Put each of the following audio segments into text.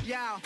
Yeah.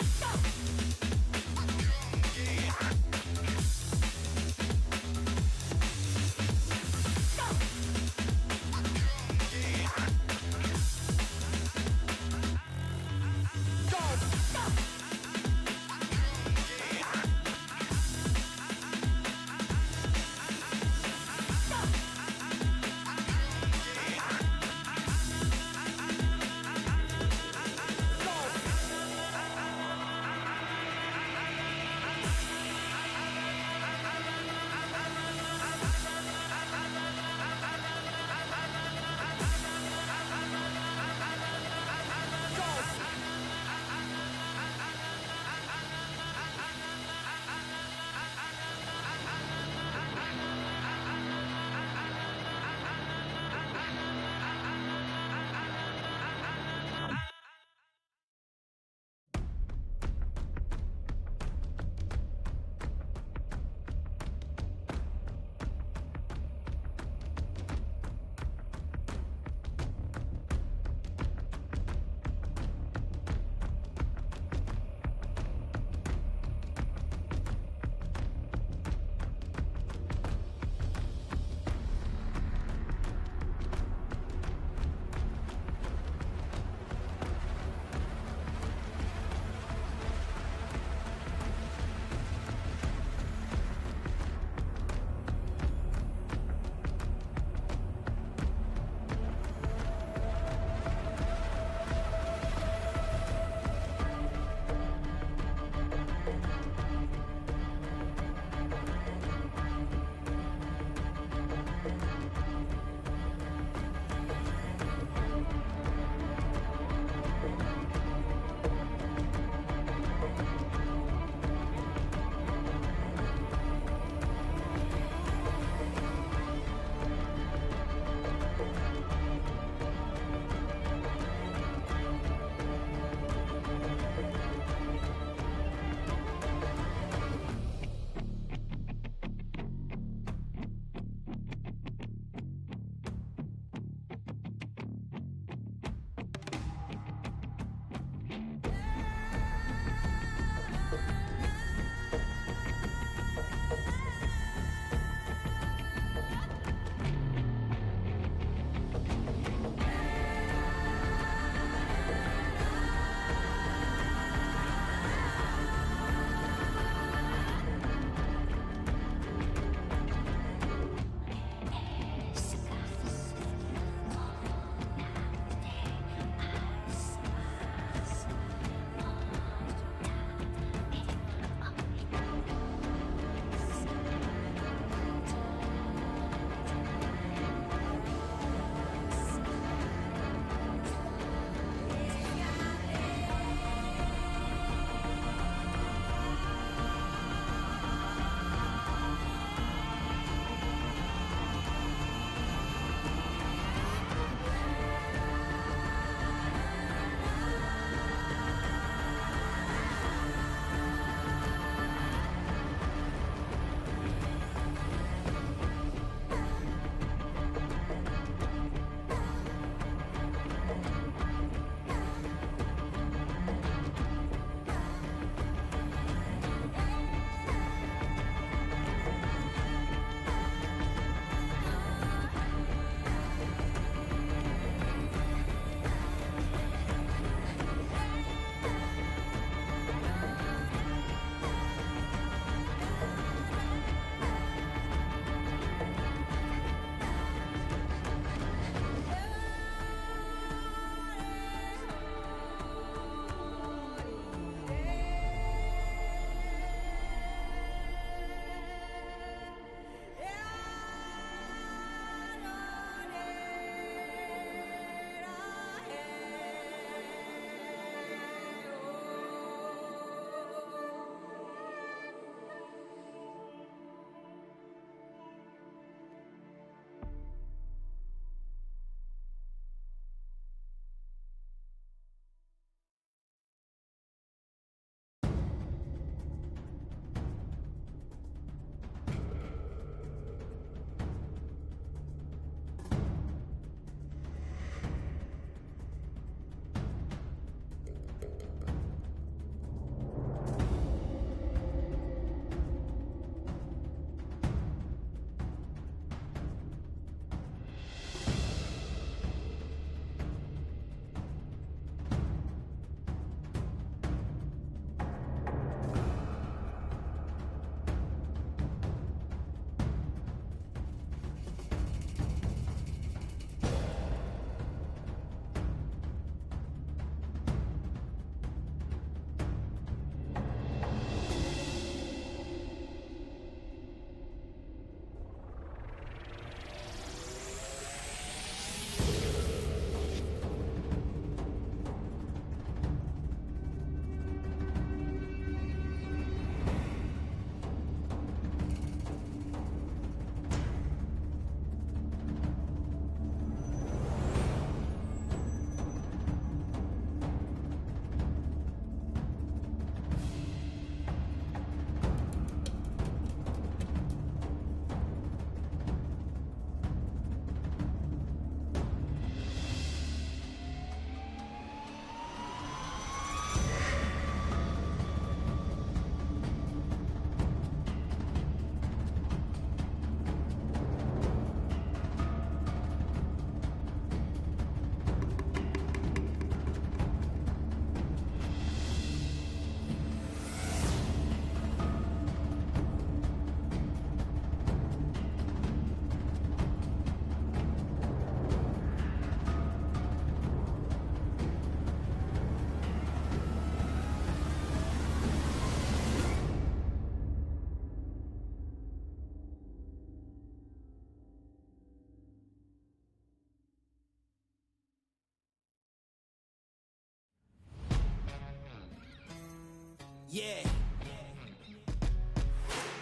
Yeah.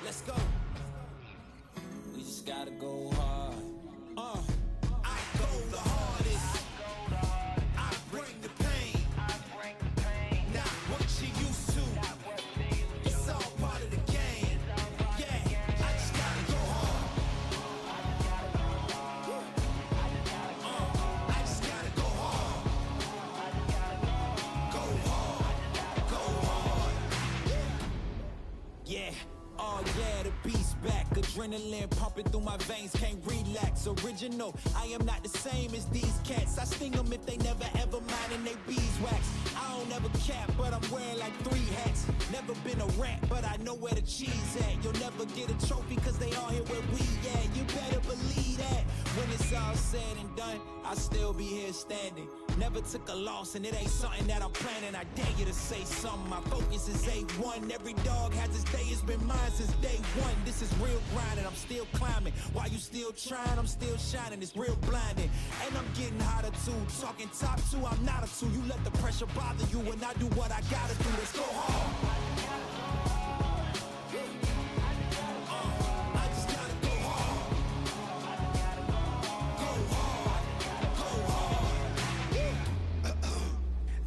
Let's go. We just gotta go hard. I go the hardest. I bring the pain. Not what you used to. It's all part of the game. Yeah, I just gotta go hard. I just gotta go hard. Go hard. Go hard. Yeah. Oh yeah, the beast back. Adrenaline pumping through my veins, can't relax. Original, I am not the same as these cats. I sting them if they never ever mind and they beeswax. I don't ever cap, but I'm wearing like 3 hats. Never been a rat, but I know where the cheese at. You'll never get a trophy cause they all here where we at. You better believe that. When it's all said and done, I'll still be here standing. Never took a loss and it ain't something that I'm planning. I dare you to say something, my focus is A1. Every dog has his day, it's been mine since day one. This is real grinding, I'm still climbing. While you still trying, I'm still shining. It's real blinding, and I'm getting hotter too. Talking top 2, I'm not a 2. You let the pressure bother you when I do what I gotta do. Let's go hard. I just gotta go hard. Go hard. Go hard.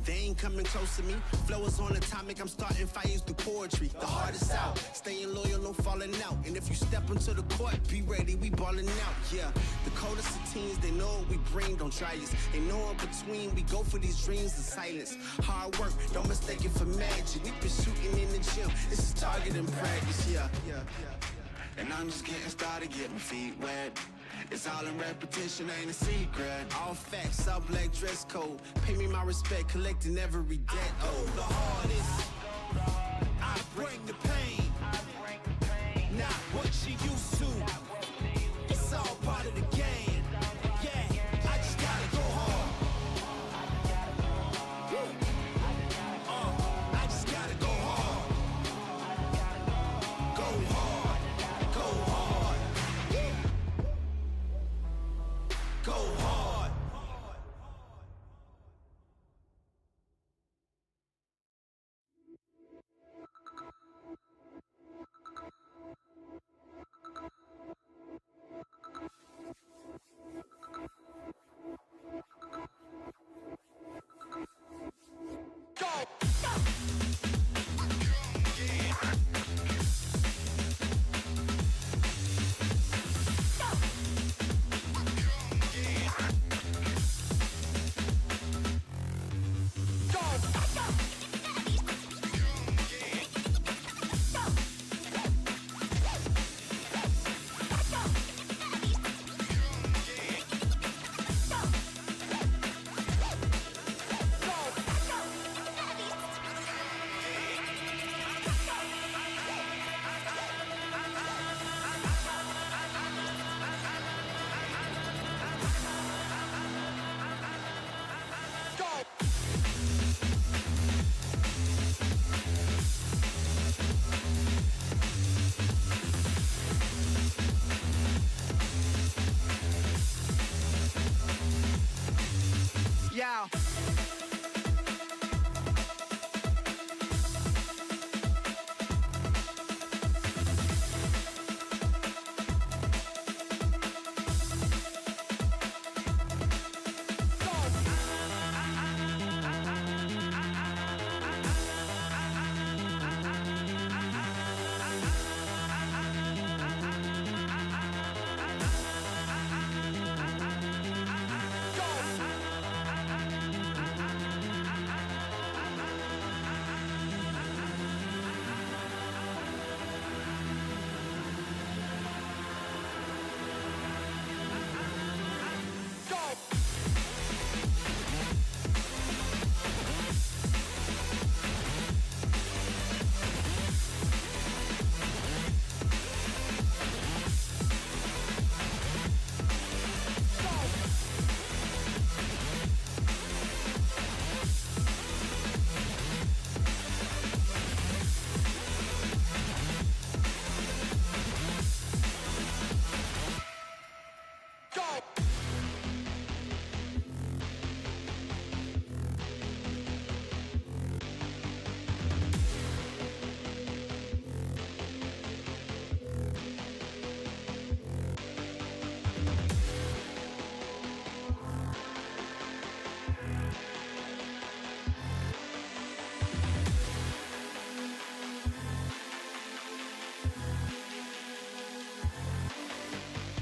They ain't coming close to me. Flow is on atomic, I'm starting fires through poetry. The hardest out, staying loyal, no falling out. And if you step into the court, be ready, we balling out. Yeah, the coldest of teens, they know what we bring, don't try us. Ain't no in between, we go for these dreams in silence. Hard work, don't mistake it for magic. We been shooting in the gym, this is target and practice. Yeah. And I'm just getting started, get my feet wet. It's all in repetition, ain't a secret. All facts, all black dress code. Pay me my respect, collecting every debt. I go the hardest. I bring the pain. Not what you used to. It's all part of the game. Yeah, I just gotta go hard. I just gotta go hard. Go hard. Go hard. Go hard. Yeah.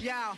Yeah.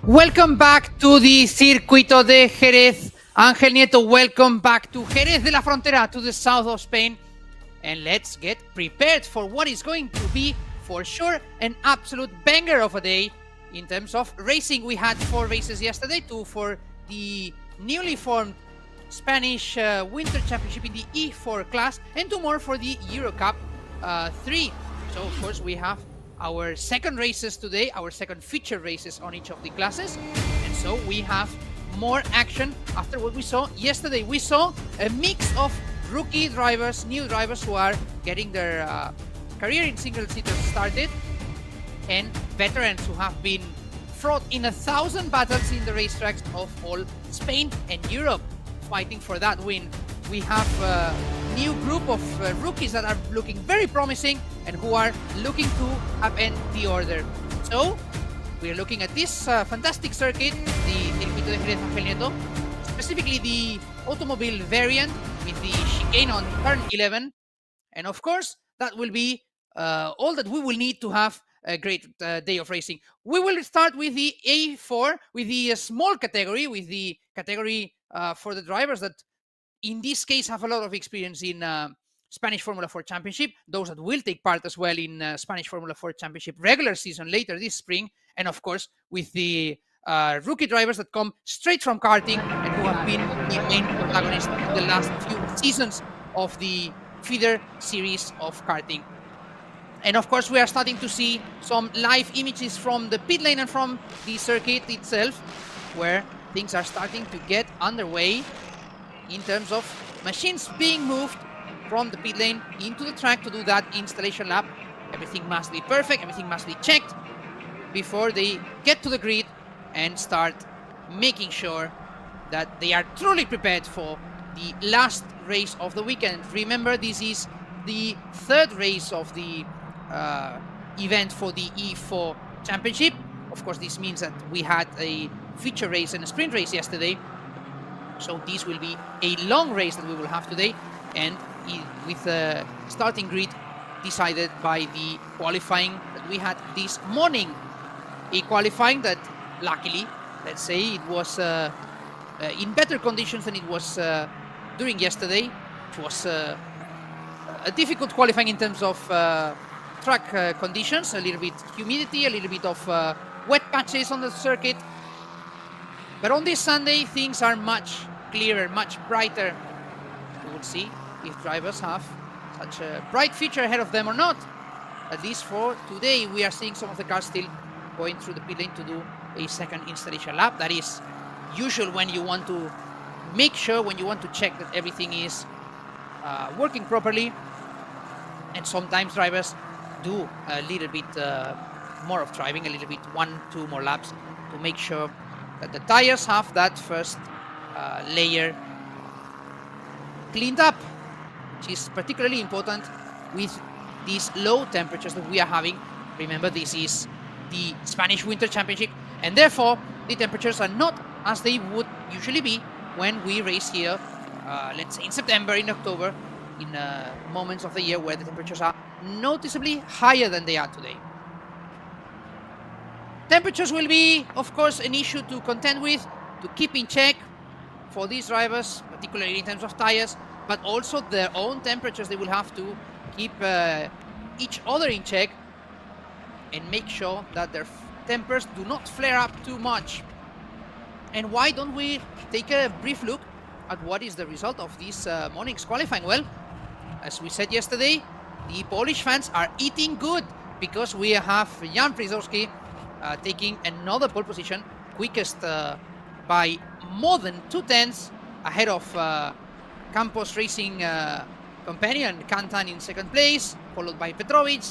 Welcome back to the Circuito de Jerez. Ángel Nieto, welcome back to Jerez de la Frontera, to the south of Spain. And let's get prepared for what is going to be, for sure, an absolute banger of a day in terms of racing. We had 4 races yesterday, 2 for the newly formed Spanish Winter Championship in the E4 class, and 2 more for the Euro Cup 3. So, of course, we have our second races today, our second feature races on each of the classes. And so we have more action after what we saw yesterday. We saw a mix of rookie drivers, new drivers who are getting their career in single-seaters started, and veterans who have been fought in 1,000 battles in the racetracks of all Spain and Europe, fighting for that win. We have a new group of rookies that are looking very promising and who are looking to upend the order. So we're looking at this fantastic circuit, the Circuito de Jerez Ángel Nieto, specifically the automobile variant with the chicane on turn 11. And of course, that will be all that we will need to have a great day of racing. We will start with the A4, with the small category, with the category for the drivers that in this case have a lot of experience in Spanish Formula 4 Championship, those that will take part as well in Spanish Formula 4 Championship regular season later this spring, and of course with the rookie drivers that come straight from karting and who have been the main protagonists in the last few seasons of the feeder series of karting. And of course we are starting to see some live images from the pit lane and from the circuit itself, where things are starting to get underway in terms of machines being moved from the pit lane into the track to do that installation lap. Everything must be perfect, everything must be checked before they get to the grid and start making sure that they are truly prepared for the last race of the weekend. Remember, this is the 3rd race of the event for the E4 Championship. Of course, this means that we had a feature race and a sprint race yesterday. So this will be a long race that we will have today, and with the starting grid decided by the qualifying that we had this morning. A qualifying that, luckily, let's say, it was in better conditions than it was during yesterday. It was a difficult qualifying in terms of track conditions, a little bit humidity, a little bit of wet patches on the circuit. But on this Sunday, things are much clearer, much brighter. We will see if drivers have such a bright future ahead of them or not. At least for today, we are seeing some of the cars still going through the pit lane to do a second installation lap. That is usual when you want to make sure, when you want to check that everything is working properly. And sometimes drivers do a little bit more of driving, a little bit 1-2 more laps to make sure that the tires have that first layer cleaned up, which is particularly important with these low temperatures that we are having. Remember, this is the Spanish Winter Championship, and therefore the temperatures are not as they would usually be when we race here, let's say in September, in October, in moments of the year where the temperatures are noticeably higher than they are today. Temperatures will be, of course, an issue to contend with, to keep in check for these drivers, particularly in terms of tires, but also their own temperatures. They will have to keep each other in check and make sure that their tempers do not flare up too much. And why don't we take a brief look at what is the result of this morning's qualifying? Well, as we said yesterday, the Polish fans are eating good because we have Jan Brzezowski taking another pole position, quickest by more than 2/10 ahead of Campos Racing companion Kantan in 2nd place, followed by Petrovic,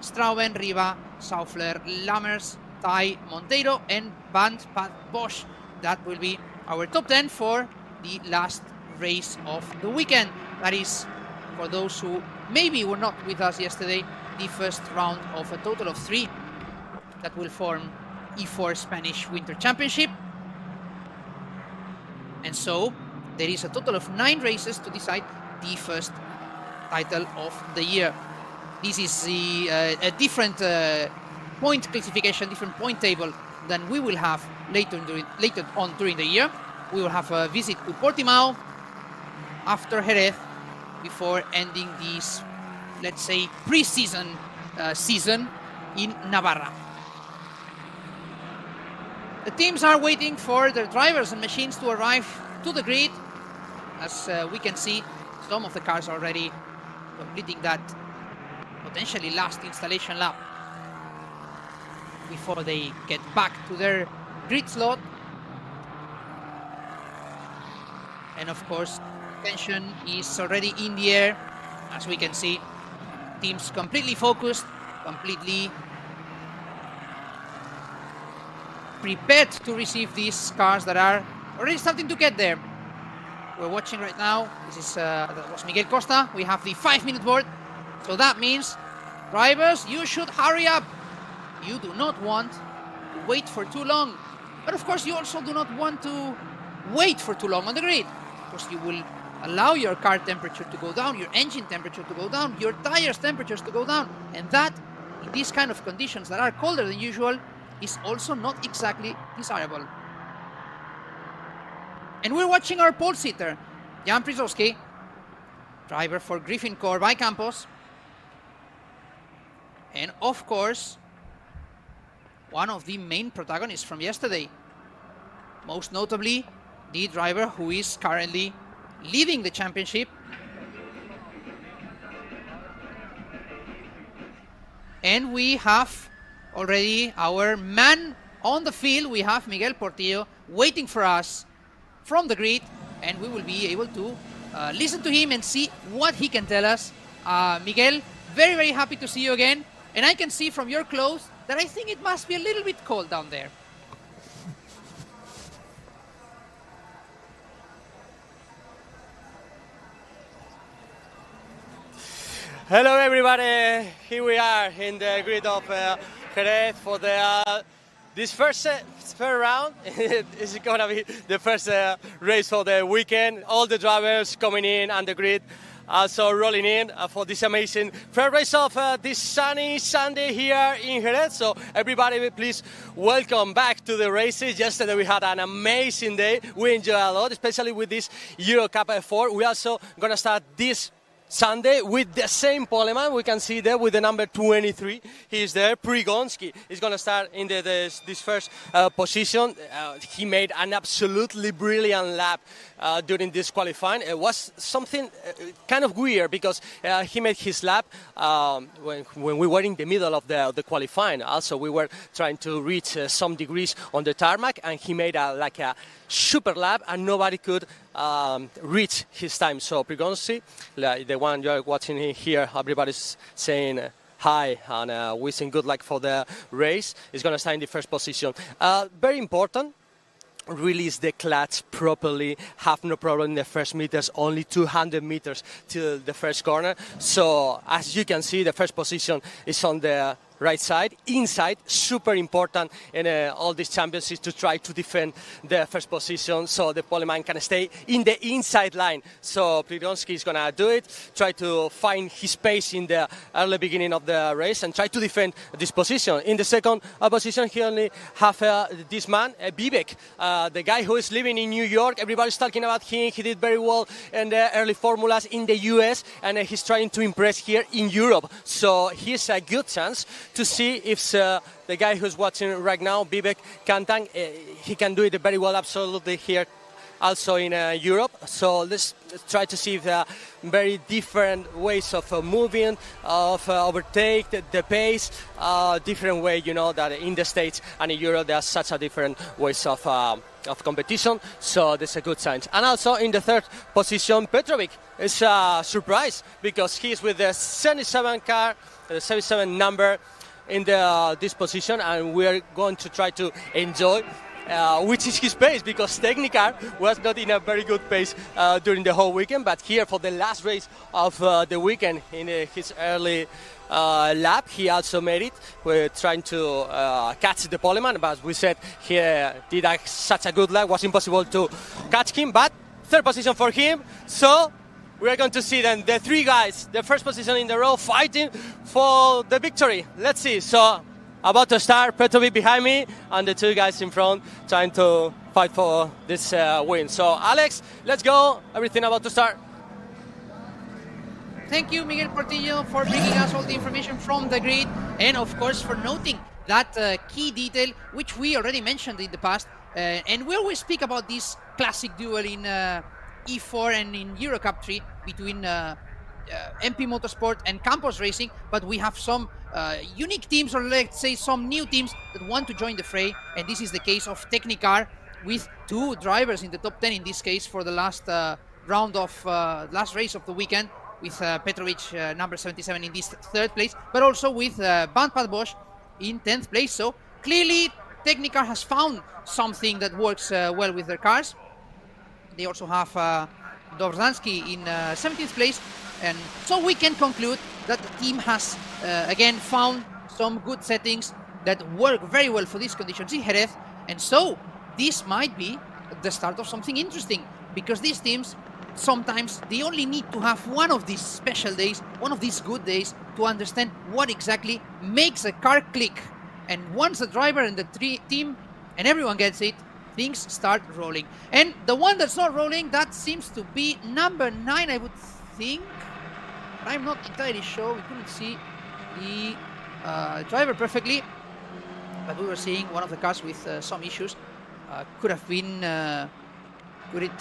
Strauben, Riva, Saufler, Lammers, Tai, Monteiro, and Band Pat Bosch. That will be our top 10 for the last race of the weekend. That is, for those who maybe were not with us yesterday, the first round of a total of 3 that will form E4 Spanish Winter Championship. And so there is a total of 9 races to decide the first title of the year. This is a different point classification, different point table than we will have later on during the year. We will have a visit to Portimao after Jerez before ending this, let's say, pre-season season in Navarra. The teams are waiting for their drivers and machines to arrive to the grid. As we can see, some of the cars are already completing that potentially last installation lap before they get back to their grid slot. And of course, tension is already in the air. As we can see, teams completely focused, completely prepared to receive these cars that are already starting to get there. We're watching right now. That was Miguel Costa. We have the 5-minute board. So that means, drivers, you should hurry up. You do not want to wait for too long. But of course, you also do not want to wait for too long on the grid. Of course, you will allow your car temperature to go down, your engine temperature to go down, your tires temperatures to go down. And that, in these kind of conditions that are colder than usual, is also not exactly desirable. And we're watching our pole sitter, Jan Przozowski, driver for Griffin Core by Campos. And of course, one of the main protagonists from yesterday. Most notably, the driver who is currently leading the championship. And we have already our man on the field. We have Miguel Portillo waiting for us from the grid, and we will be able to listen to him and see what he can tell us. Miguel, very, very happy to see you again. And I can see from your clothes that I think it must be a little bit cold down there. Hello everybody, here we are in the grid of Jerez for the this first round. It's gonna be the first race for the weekend. All the drivers coming in on the grid, also rolling in for this amazing first race of this sunny Sunday here in Jerez. So everybody, please welcome back to the races. Yesterday we had an amazing day. We enjoyed a lot, especially with this Euro Cup F4. We also gonna start this Sunday with the same poleman. We can see there with the number 23. He is there. Prigonski is going to start in this first position. He made an absolutely brilliant lap during this qualifying. It was something kind of weird because he made his lap when we were in the middle of the qualifying. Also, we were trying to reach some degrees on the tarmac, and he made like a super lap, and nobody could reach his time. So Prigonski, the one you're watching here, everybody's saying hi and wishing good luck for the race. He's going to start in the first position. Very important. Release the clutch properly, have no problem in the first meters, only 200 meters till the first corner. So as you can see, the first position is on the right side, inside, super important in all these championships to try to defend the first position so the poleman can stay in the inside line. So Prigonski is going to do it, try to find his pace in the early beginning of the race and try to defend this position. In the second position, he only have this man, Vivek, the guy who is living in New York. Everybody's talking about him. He did very well in the early formulas in the US, and he's trying to impress here in Europe. So he's a good chance to see if the guy who's watching right now, Vivek, he can do it very well, absolutely, here also in Europe. So let's try to see if there are very different ways of moving, of overtake, the pace, different way, you know, that in the States and in Europe there are such a different ways of competition. So that's a good sign. And also in the third position, Petrovic is a surprise because he's with the 77 car, the 77 number in this position, and we are going to try to enjoy which is his pace, because Technicar was not in a very good pace during the whole weekend, but here for the last race of the weekend in his early lap, he also made it. We're trying to catch the poleman, but as we said, he did such a good lap, it was impossible to catch him, but third position for him. So we are going to see then the three guys, the first position in the row, fighting for the victory. Let's see. So about to start. Petrovic behind me, and the two guys in front trying to fight for this win. So, Alex, let's go. Everything about to start. Thank you, Miguel Portillo, for bringing us all the information from the grid, and of course for noting that key detail which we already mentioned in the past. And we always speak about this classic duel in E4 and in Eurocup 3 between MP Motorsport and Campos Racing, but we have some unique teams, or let's say some new teams that want to join the fray, and this is the case of Technicar with two drivers in the top 10 in this case for the last round of last race of the weekend, with Petrovic number 77 in this third place, but also with Bandpad Bosch in 10th place. So clearly Technicar has found something that works well with their cars. They also have Dobrzansky in 17th place, and so we can conclude that the team has again found some good settings that work very well for these conditions in Jerez, and so this might be the start of something interesting, because these teams sometimes they only need to have one of these special days, one of these good days, to understand what exactly makes a car click. And once the driver and the team and everyone gets it, things start rolling. And the one that's not rolling, that seems to be number 9, I would think. I'm not entirely sure. We couldn't see the driver perfectly, but we were seeing one of the cars with some issues. Could it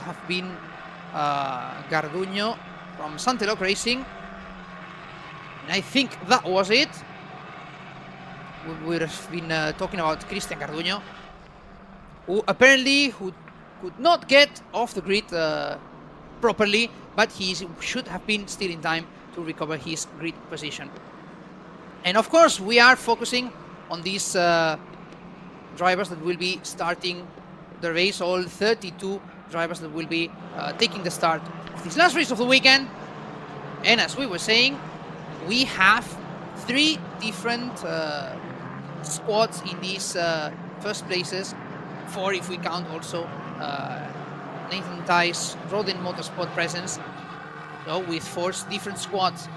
have been Garduño from Santelok Racing? And I think that was it. We would have been talking about Christian Garduño, who apparently could not get off the grid properly, but he should have been still in time to recover his grid position. And of course, we are focusing on these drivers that will be starting the race, all 32 drivers that will be taking the start of this last race of the weekend. And as we were saying, we have 3 different squads in these first places, 4 if we count also Nathan Tai's Rodin Motorsport presence. So with 4 different squads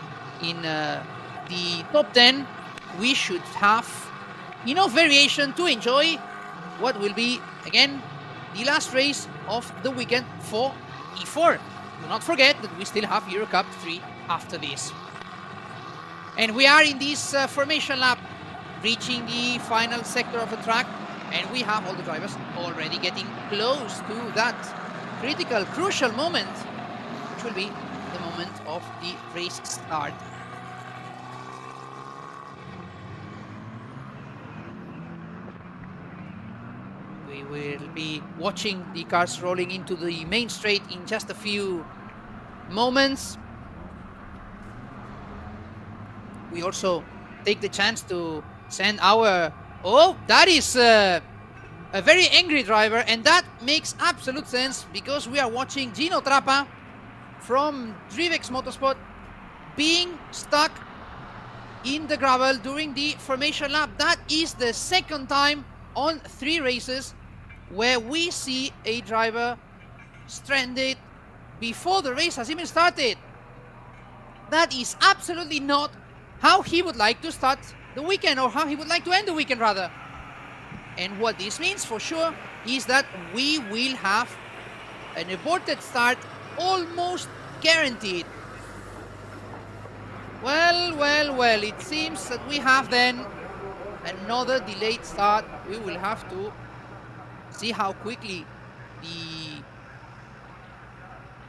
in the top 10, we should have enough variation to enjoy what will be, again, the last race of the weekend for E4. Do not forget that we still have Eurocup 3 after this. And we are in this formation lap, reaching the final sector of the track, and we have all the drivers already getting close to that critical, crucial moment, which will be the moment of the race start. We will be watching the cars rolling into the main straight in just a few moments. We also take the chance to send our... Oh, that is a very angry driver, and that makes absolute sense, because we are watching Gino Trappa from Drivex Motorsport being stuck in the gravel during the formation lap. That is the second time on 3 races where we see a driver stranded before the race has even started. That is absolutely not how he would like to start the weekend, or how he would like to end the weekend rather. And what this means for sure is that we will have an aborted start almost guaranteed. Well, it seems that we have then another delayed start. We will have to see how quickly the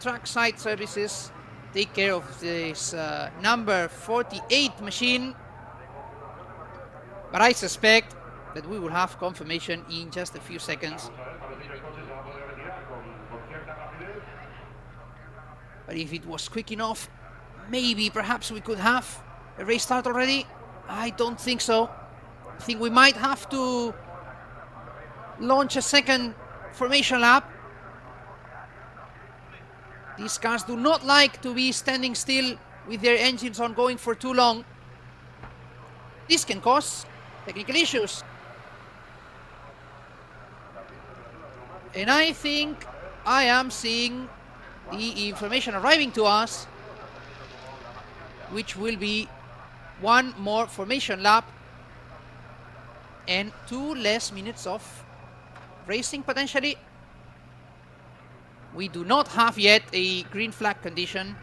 trackside services take care of this number 48 machine. But I suspect that we will have confirmation in just a few seconds. But if it was quick enough, maybe perhaps we could have a race start already. I don't think so. I think we might have to launch a second formation lap. These cars do not like to be standing still with their engines on going for too long. This can cause technical issues. And I think I am seeing the information arriving to us, which will be one more formation lap and 2 less minutes of racing potentially. We do not have yet a green flag condition.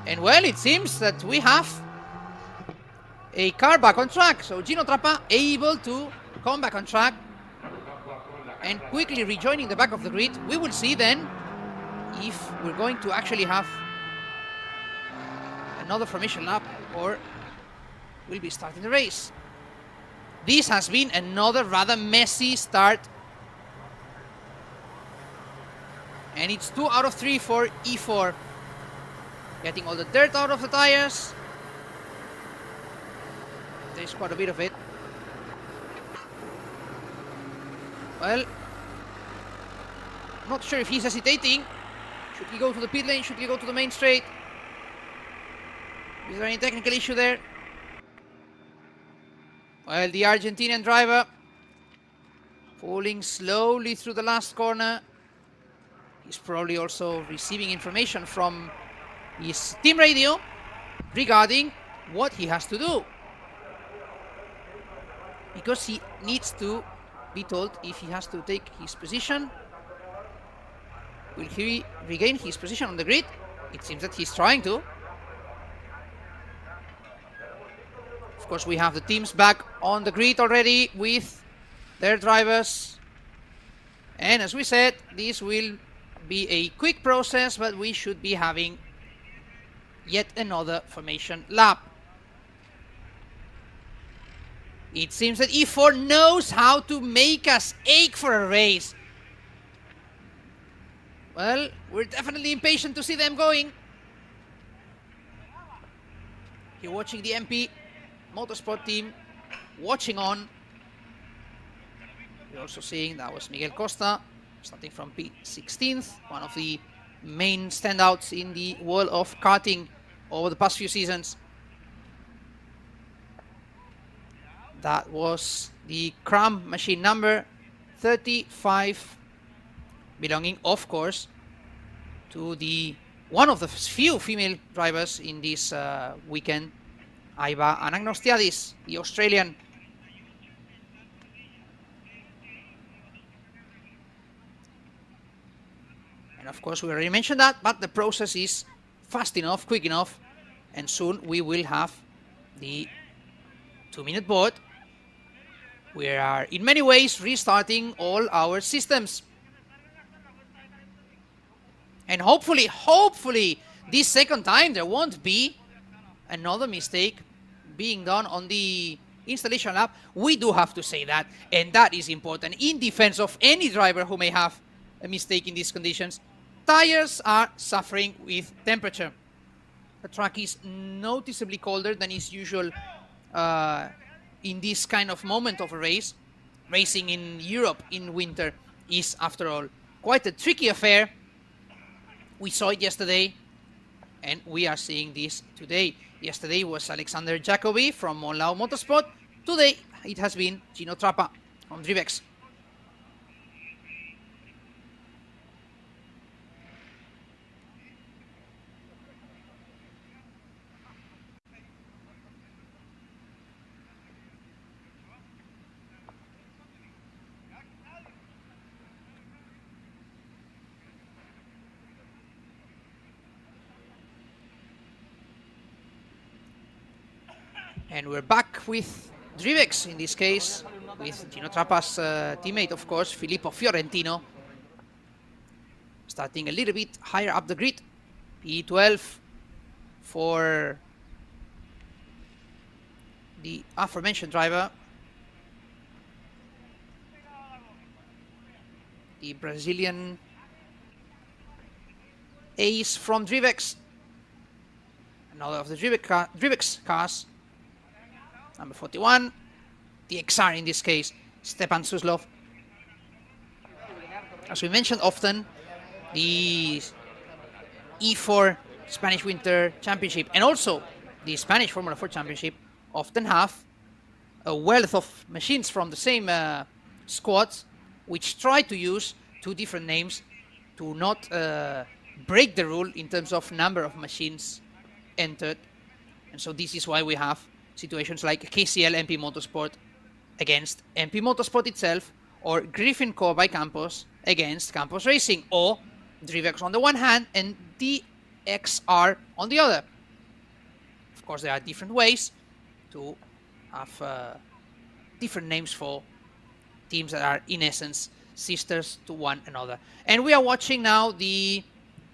And well, it seems that we have a car back on track. So Gino Trappa able to come back on track and quickly rejoining the back of the grid. We will see then if we're going to actually have another formation lap or we'll be starting the race. This has been another rather messy start. And it's 2 out of 3 for E4. Getting all the dirt out of the tires. There's quite a bit of it. Well, not sure if he's hesitating. Should he go to the pit lane? Should he go to the main straight? Is there any technical issue there? Well, the Argentinian driver pulling slowly through the last corner. He's probably also receiving information from his team radio regarding what he has to do. Because he needs to be told if he has to take his position. Will he regain his position on the grid? It seems that he's trying to. Of course, we have the teams back on the grid already with their drivers. And as we said, this will be a quick process, but we should be having yet another formation lap. It seems that E4 knows how to make us ache for a race. Well, we're definitely impatient to see them going. You're watching the MP Motorsport team watching on. You're also seeing that was Miguel Costa starting from P16th, one of the main standouts in the world of karting over the past few seasons. That was the Cram machine number 35, belonging, of course, to the one of the few female drivers in this weekend, Aiva Anagnostiadis, the Australian. And of course, we already mentioned that, but the process is fast enough, quick enough, and soon we will have the 2-minute board. We are in many ways restarting all our systems. And hopefully, this second time there won't be another mistake being done on the installation lap. We do have to say that, and that is important in defense of any driver who may have a mistake in these conditions. Tires are suffering with temperature. The track is noticeably colder than is usual in this kind of moment of a race. Racing in Europe in winter is, after all, quite a tricky affair. We saw it yesterday, and we are seeing this today. Yesterday was Alexander Jacobi from Monlau Motorsport. Today it has been Gino Trappa from Drivex. And we're back with Drivex, in this case, with Gino Trappa's teammate, of course, Filippo Fiorentino. Starting a little bit higher up the grid. P12 for the aforementioned driver. The Brazilian ace from Drivex. Another of the Drivex cars. Number 41, the XR in this case, Stepan Suslov. As we mentioned often, the E4 Spanish Winter Championship and also the Spanish Formula 4 Championship often have a wealth of machines from the same squads, which try to use two different names to not break the rule in terms of number of machines entered. And so this is why we have situations like KCL MP Motorsport against MP Motorsport itself, or Griffin Core by Campos against Campos Racing, or Drivex on the one hand and DXR on the other. Of course, there are different ways to have different names for teams that are in essence sisters to one another. And we are watching now the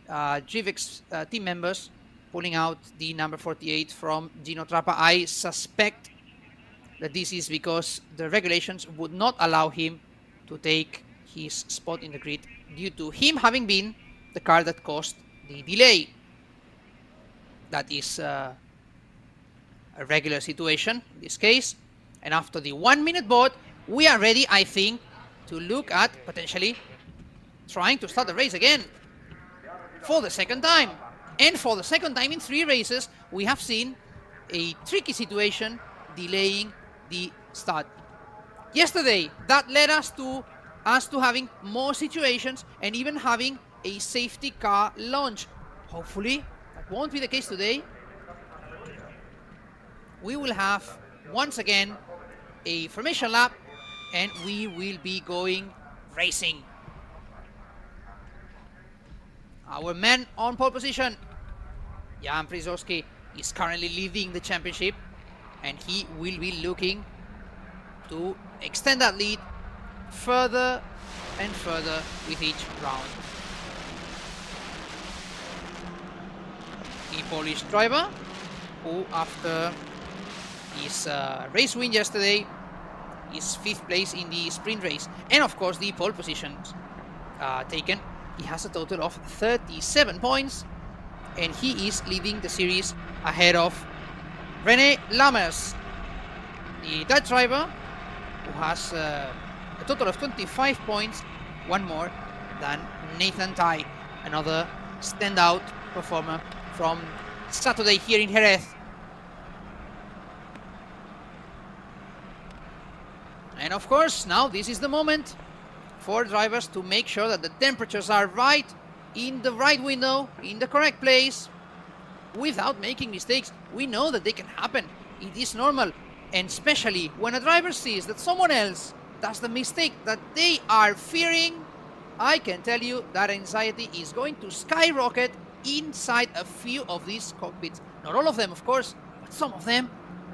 Drivex team members pulling out the number 48 from Gino Trappa. I suspect that this is because the regulations would not allow him to take his spot in the grid due to him having been the car that caused the delay. That is a regular situation in this case. And after the 1 minute board, we are ready, I think, to look at potentially trying to start the race again for the second time. And for the second time in 3 races, we have seen a tricky situation delaying the start. Yesterday, that led us to having more situations and even having a safety car launch. Hopefully, that won't be the case today. We will have, once again, a formation lap, and we will be going racing. Our man on pole position, Jan Przozowski, is currently leading the championship, and he will be looking to extend that lead further and further with each round. The Polish driver, who after his race win yesterday is 5th place in the sprint race, and of course the pole positions taken, he has a total of 37 points, and he is leading the series ahead of René Lammers, the Dutch driver, who has a total of 25 points, one more than Nathan Tai, another standout performer from Saturday here in Jerez. And of course, now this is the moment for drivers to make sure that the temperatures are right, in the right window, in the correct place, without making mistakes. We know that they can happen. It is normal. And especially when a driver sees that someone else does the mistake that they are fearing, I can tell you that anxiety is going to skyrocket inside a few of these cockpits. Not all of them, of course, but some of them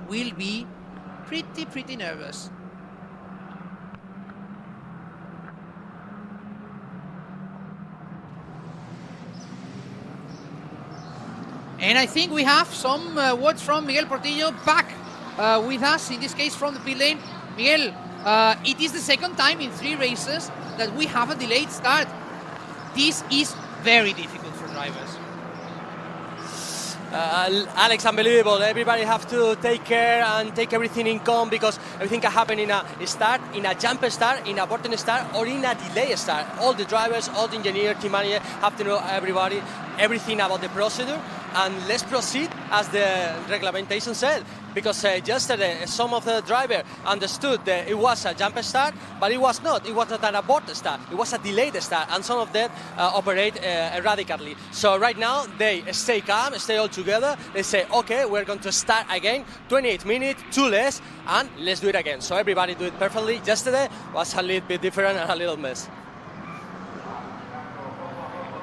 will be pretty nervous. And I think we have some words from Miguel Portillo back with us, in this case from the pit lane. Miguel, it is the second time in 3 races that we have a delayed start. This is very difficult for drivers. Alex, unbelievable. Everybody have to take care and take everything in calm, because everything can happen in a start, in a jump start, in a aborted start, or in a delay start. All the drivers, all the engineer, team manager have to know everything about the procedure. And let's proceed as the regulation said, because yesterday some of the drivers understood that it was a jump start, but it was not. It was not an aborted start. It was a delayed start, and some of them operate erratically. So right now they stay calm, stay all together. They say, okay, we're going to start again. 28 minutes, 2 less, and let's do it again. So everybody do it perfectly. Yesterday was a little bit different and a little mess.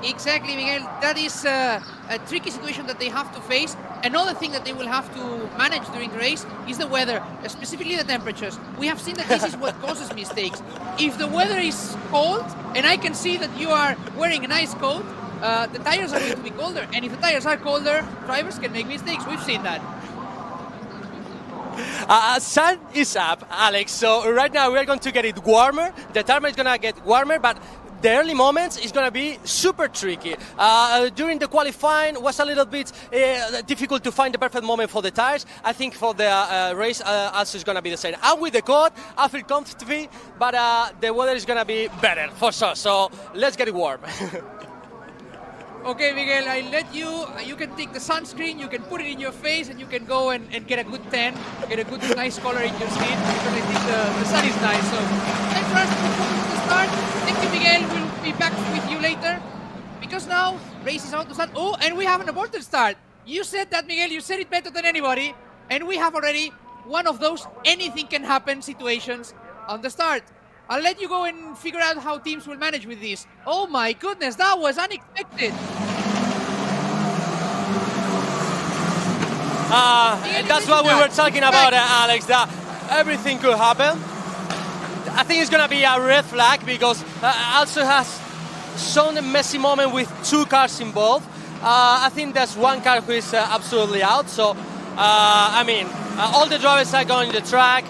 Exactly, Miguel. That is a tricky situation that they have to face. Another thing that they will have to manage during the race is the weather, specifically the temperatures. We have seen that this is what causes mistakes. If the weather is cold, and I can see that you are wearing a nice coat, the tires are going to be colder. And if the tires are colder, drivers can make mistakes. We've seen that. Sun is up, Alex. So right now we are going to get it warmer. The thermal is going to get warmer, but the early moments is going to be super tricky. During the qualifying was a little bit difficult to find the perfect moment for the tires. I think for the race also is going to be the same. I'm with the code, I feel comfortable, but the weather is going to be better for sure. So let's get it warm. Okay, Miguel, I let you can take the sunscreen, you can put it in your face, and you can go and get a good tan, get a good nice color in your skin, because I think the sun is nice. So thanks for us to start. Thank you, Miguel. We'll be back with you later, because now race is about to start. Oh, and we have an aborted start. You said that, Miguel. You said it better than anybody. And we have already one of those anything can happen situations on the start. I'll let you go and figure out how teams will manage with this. Oh my goodness, that was unexpected. That's what we were talking about, Alex, that everything could happen. I think it's going to be a red flag because also has shown a messy moment with 2 cars involved. I think there's 1 car who is absolutely out. So, I mean, all the drivers are going the track,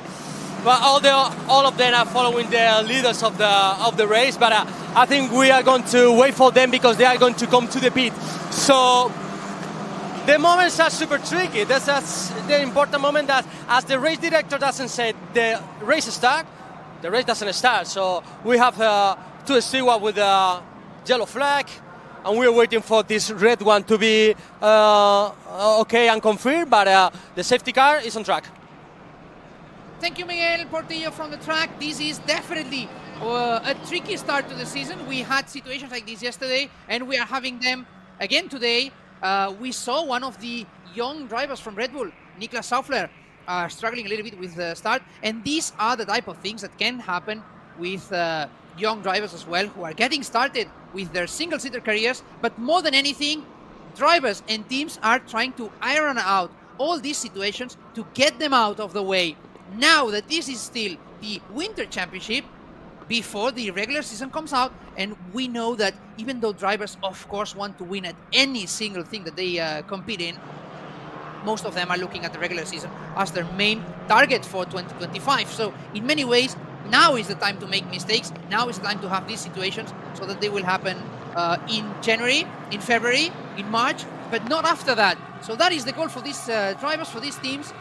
but all of them are following the leaders of the race. But I think we are going to wait for them because they are going to come to the pit. So the moments are super tricky. That's the important moment that, as the race director doesn't say the race start, the race doesn't start. So we have to steward with the yellow flag, and we're waiting for this red one to be okay and confirmed, but the safety car is on track. Thank you, Miguel Portillo from the track. This is definitely a tricky start to the season. We had situations like this yesterday, and we are having them again today. We saw one of the young drivers from Red Bull, Niklas Saufler, struggling a little bit with the start. And these are the type of things that can happen with young drivers as well, who are getting started with their single-seater careers. But more than anything, drivers and teams are trying to iron out all these situations to get them out of the way. Now that this is still the Winter Championship, before the regular season comes out, and we know that even though drivers of course want to win at any single thing that they compete in, most of them are looking at the regular season as their main target for 2025. So in many ways, now is the time to make mistakes. Now is the time to have these situations so that they will happen in January, in February, in March, but not after that. So that is the goal for these drivers, for these teams.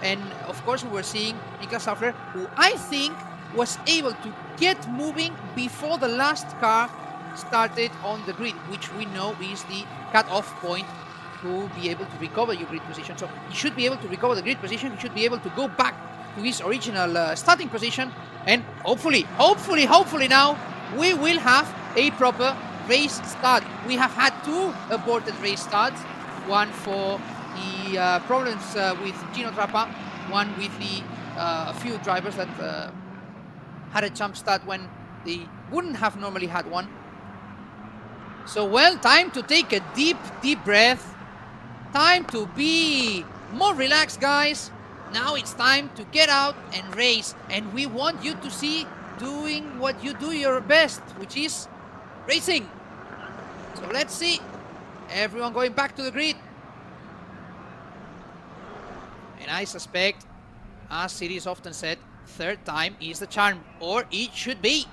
And of course we were seeing Niklas Saufler, who I think was able to get moving before the last car started on the grid, which we know is the cut-off point to be able to recover your grid position. So he should be able to recover the grid position. He should be able to go back to his original starting position. And hopefully now we will have a proper race start. We have had 2 aborted race starts, one for the problems with Gino Trappa, one with the a few drivers that had a jump start when they wouldn't have normally had one. So, well, time to take a deep breath. Time to be more relaxed, guys. Now it's time to get out and race. And we want you to see doing what you do your best, which is racing. So let's see. Everyone going back to the grid. And I suspect, as it is often said, third time is the charm, or it should be.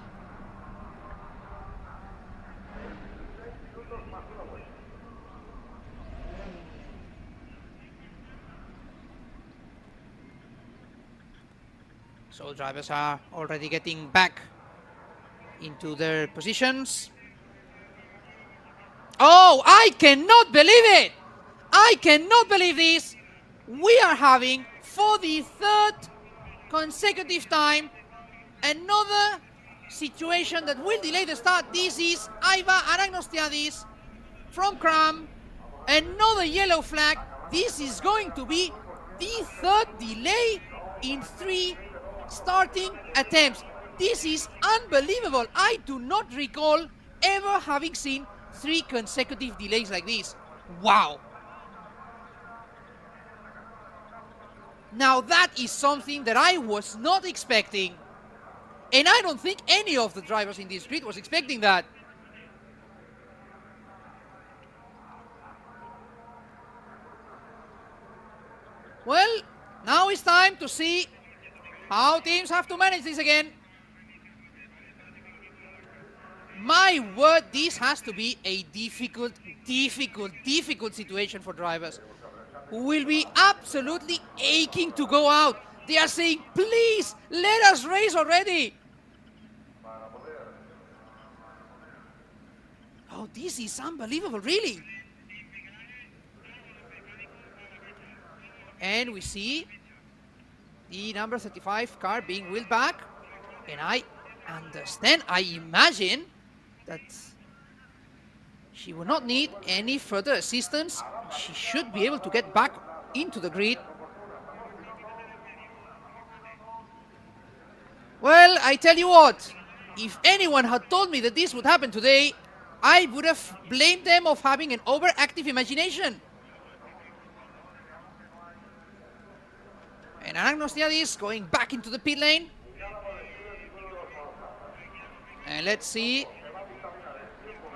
So drivers are already getting back into their positions. Oh, I cannot believe it! I cannot believe this! We are having, for the 3rd consecutive time, another situation that will delay the start. This is Aiva Aragnostiadis from Cram. Another yellow flag. This is going to be the 3rd delay in 3 starting attempts. This is unbelievable. I do not recall ever having seen 3 consecutive delays like this. Wow. Now that is something that I was not expecting. And I don't think any of the drivers in this grid was expecting that. Well, now it's time to see how teams have to manage this again. My word, this has to be a difficult situation for drivers who will be absolutely aching to go out. They are saying, please, let us race already. Oh, this is unbelievable, really. And we see the number 35 car being wheeled back. And I understand, I imagine that she will not need any further assistance. She should be able to get back into the grid. Well, I tell you what, if anyone had told me that this would happen today, I would have blamed them of having an overactive imagination. And Anagnostiadis going back into the pit lane. And let's see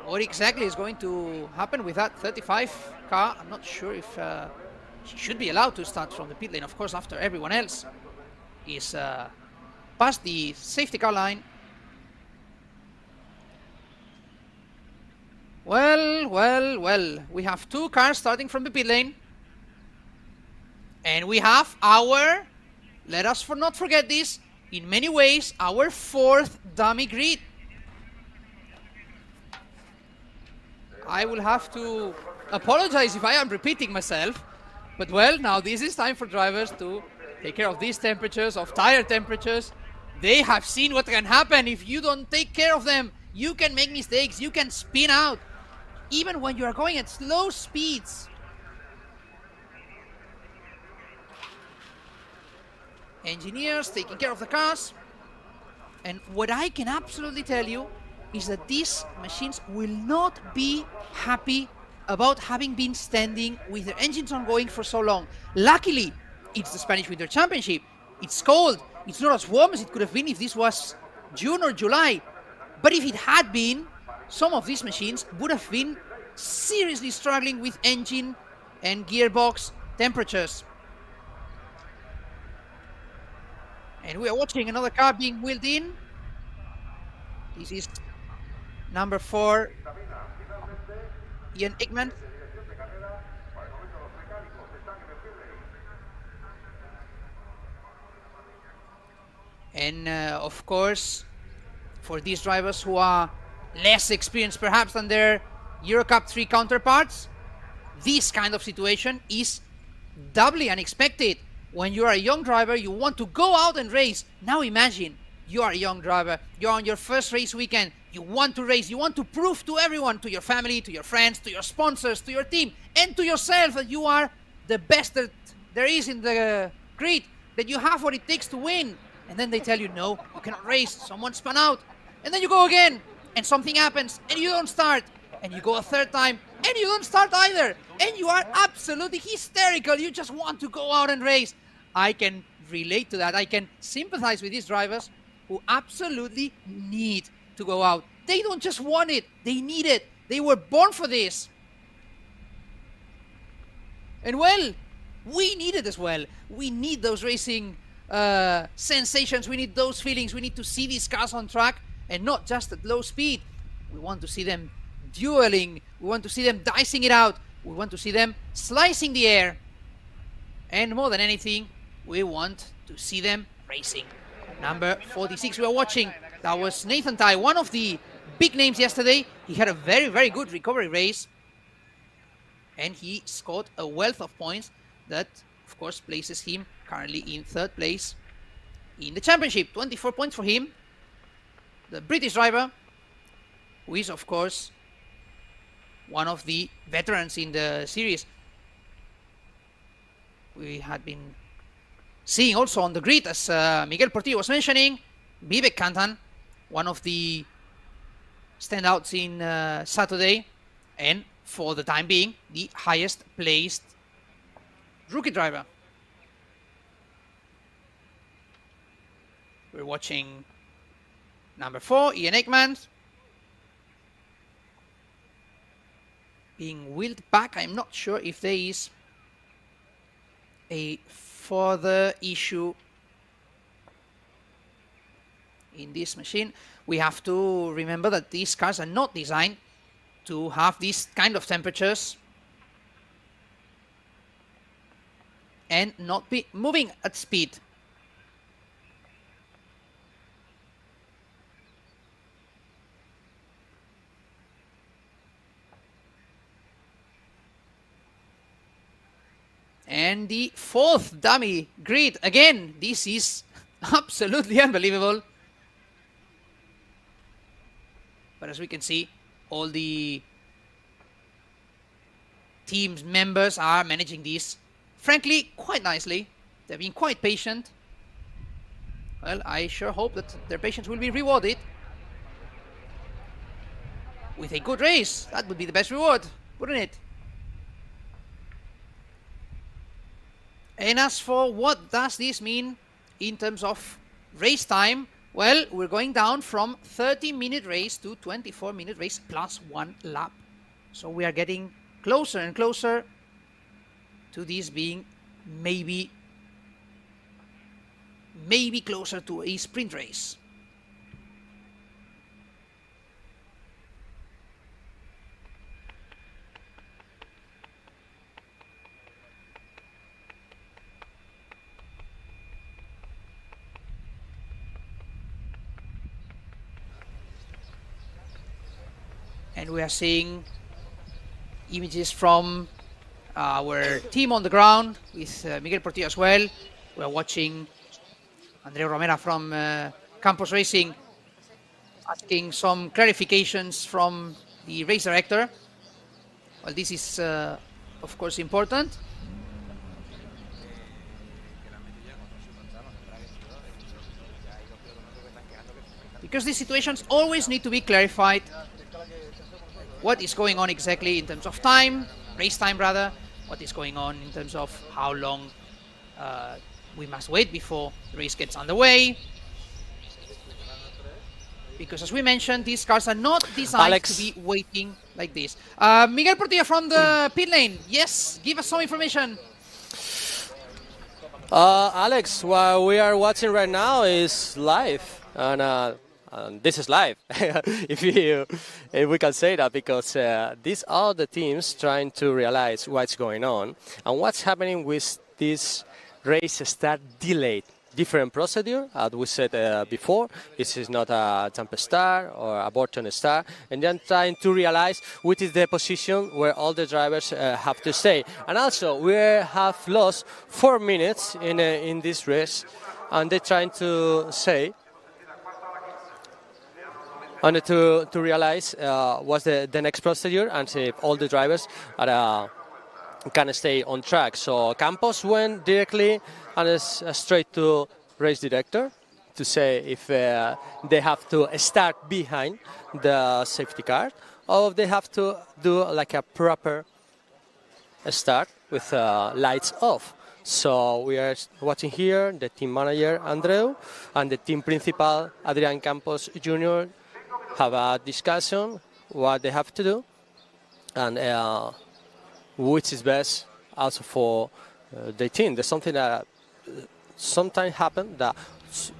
what exactly is going to happen with that 35 car. I'm not sure if she should be allowed to start from the pit lane, of course, after everyone else is past the safety car line. Well, we have two cars starting from the pit lane. And we have our, let us not forget this, in many ways, our fourth dummy grid. I will have to apologize if I am repeating myself, but well, now this is time for drivers to take care of these temperatures, of tire temperatures. They have seen what can happen if you don't take care of them. You can make mistakes, you can spin out, even when you are going at slow speeds. Engineers taking care of the cars. And what I can absolutely tell you is that these machines will not be happy about having been standing with their engines ongoing for so long. Luckily, it's the Spanish Winter Championship. It's cold. It's not as warm as it could have been if this was June or July. But if it had been, some of these machines would have been seriously struggling with engine and gearbox temperatures. And we are watching another car being wheeled in. This is number 4, Ian Eggman. And of course, for these drivers who are less experienced perhaps than their Eurocup 3 counterparts, this kind of situation is doubly unexpected. When you are a young driver, you want to go out and race. Now imagine, you are a young driver, you're on your first race weekend, you want to race, you want to prove to everyone, to your family, to your friends, to your sponsors, to your team, and to yourself that you are the best that there is in the grid, that you have what it takes to win. And then they tell you, no, you cannot race, someone spun out. And then you go again, and something happens, and you don't start. And you go a third time, and you don't start either. And you are absolutely hysterical. You just want to go out and race. I can relate to that. I can sympathize with these drivers who absolutely need to go out. They don't just want it. They need it. They were born for this. And well, we need it as well. We need those racing sensations. We need those feelings. We need to see these cars on track and not just at low speed. We want to see them dueling. We want to see them dicing it out. We want to see them slicing the air. And more than anything, we want to see them racing. Number 46 we are watching. That was Nathan Tai, one of the big names yesterday. He had a very, very good recovery race. And he scored a wealth of points that, of course, places him currently in 3rd place in the championship. 24 points for him. The British driver, who is, of course, one of the veterans in the series. We had been seeing also on the grid, as Miguel Portillo was mentioning, Vivek Kantan, one of the standouts in Saturday, and for the time being, the highest placed rookie driver. We're watching number 4, Ian Eggman, being wheeled back. I'm not sure if there is a further issue in this machine. We have to remember that these cars are not designed to have these kind of temperatures and not be moving at speed. And the 4th dummy grid. Again, this is absolutely unbelievable. But as we can see, all the team's members are managing this, frankly, quite nicely. They're being quite patient. Well, I sure hope that their patience will be rewarded with a good race. That would be the best reward, wouldn't it? And as for what does this mean in terms of race time, well, we're going down from 30-minute race to 24-minute race plus 1 lap. So we are getting closer and closer to this being maybe closer to a sprint race. And we are seeing images from our team on the ground with Miguel Portillo as well. We are watching Andrea Romera from Campos Racing asking some clarifications from the race director. Well, this is of course important. Because these situations always need to be clarified. What is going on exactly in terms of time, race time rather, what is going on in terms of how long we must wait before the race gets underway. Because as we mentioned, these cars are not designed to be waiting like this. Miguel Portilla from the pit lane. Yes, give us some information. Alex, what we are watching right now is live. And this is live, if we can say that, because these are the teams trying to realize what's going on and what's happening with this race start delayed. Different procedure, as we said before. This is not a jump start or aborted start, and then trying to realize which is the position where all the drivers have to stay. And also, we have lost 4 minutes in this race, and they're trying to say. And to realize what's the next procedure and see if all the drivers can stay on track. So Campos went directly and straight to race director to say if they have to start behind the safety car or if they have to do like a proper start with lights off. So we are watching here the team manager Andreu and the team principal Adrian Campos Jr. have a discussion what they have to do and which is best also for the team. There's something that sometimes happens that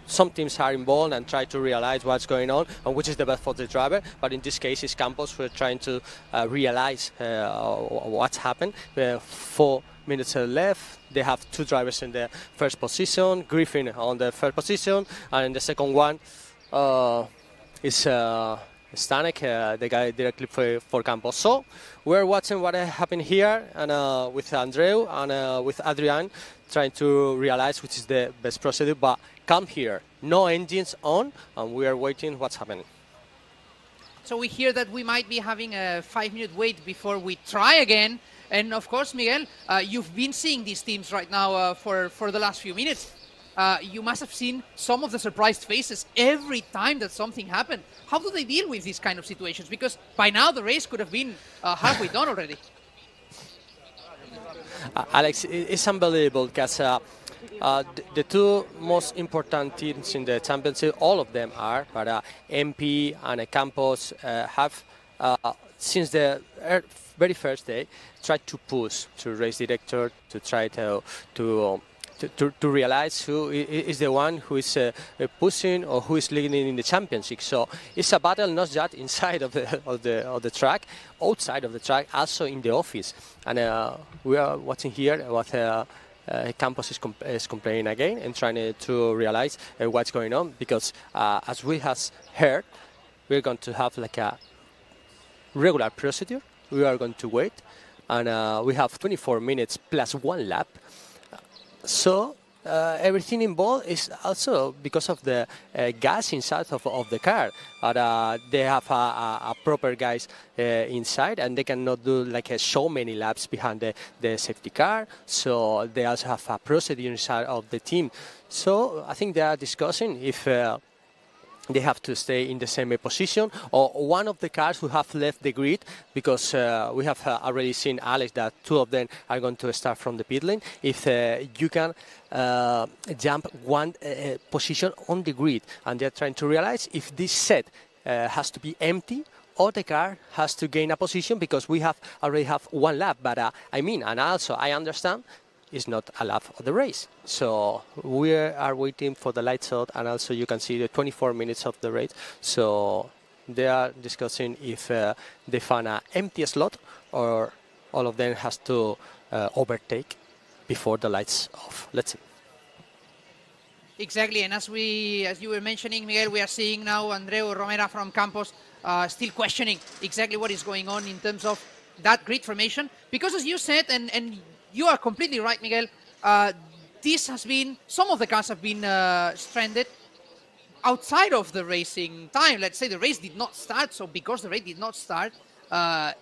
some teams are involved and try to realize what's going on and which is the best for the driver. But in this case, it's Campos who are trying to realize what's happened. 4 minutes left. They have 2 drivers in the first position, Griffin on the first position, and in the second one, is Stanek, the guy directly for Campos. So we're watching what happened here and with Andreu and with Adrian, trying to realize which is the best procedure. But come here, no engines on, and we are waiting what's happening. So we hear that we might be having a 5-minute wait before we try again. And of course, Miguel, you've been seeing these teams right now for the last few minutes. You must have seen some of the surprised faces every time that something happened. How do they deal with these kind of situations? Because by now the race could have been halfway done already. Alex, it's unbelievable because the 2 most important teams in the championship, all of them are, but MP and Campos have, since the very first day, tried to push to race director to try to realize who is the one who is pushing or who is leading in the championship. So it's a battle not just inside of the track, outside of the track, also in the office. And we are watching here what Campos is complaining again and trying to realize what's going on, because as we have heard, we're going to have like a regular procedure. We are going to wait, and we have 24 minutes plus 1 lap. So everything involved is also because of the gas inside of the car. They have a proper guys inside, and they cannot do like so many laps behind the safety car. So they also have a procedure inside of the team. So I think they are discussing if they have to stay in the same position, or one of the cars who have left the grid, because we have already seen, Alex, that two of them are going to start from the pit lane. If you can jump one position on the grid, and they're trying to realize if this set has to be empty or the car has to gain a position, because we already have one lap. But and also I understand is not a lap of the race. So we are waiting for the lights out, and also you can see the 24 minutes of the race. So they are discussing if they find an empty slot or all of them has to overtake before the lights off. Let's see. Exactly, and as you were mentioning, Miguel, we are seeing now Andreu Romera from Campos still questioning exactly what is going on in terms of that grid formation. Because as you said, and you are completely right, Miguel, some of the cars have been stranded outside of the racing time. Let's say the race did not start, so because the race did not start,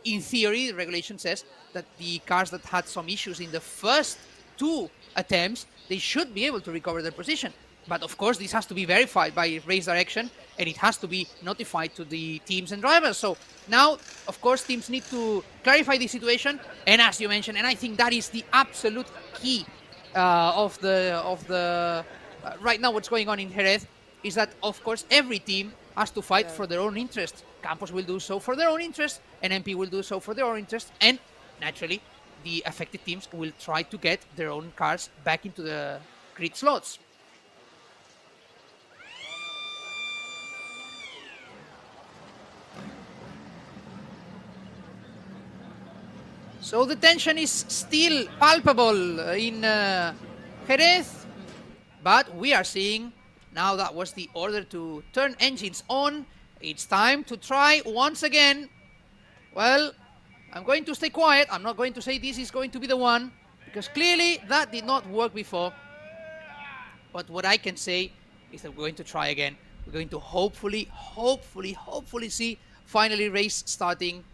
in theory, the regulation says that the cars that had some issues in the first two attempts, they should be able to recover their position. But of course, this has to be verified by race direction, and it has to be notified to the teams and drivers. So now, of course, teams need to clarify the situation. And as you mentioned, and I think that is the absolute key of the right now what's going on in Jerez, is that, of course, every team has to fight for their own interest. Campos will do so for their own interest, and MP will do so for their own interest. And naturally, the affected teams will try to get their own cars back into the grid slots. So the tension is still palpable in Jerez, but we are seeing, now that was the order to turn engines on, it's time to try once again. Well, I'm going to stay quiet. I'm not going to say this is going to be the one, because clearly that did not work before. But what I can say is that we're going to try again. We're going to hopefully see finally race starting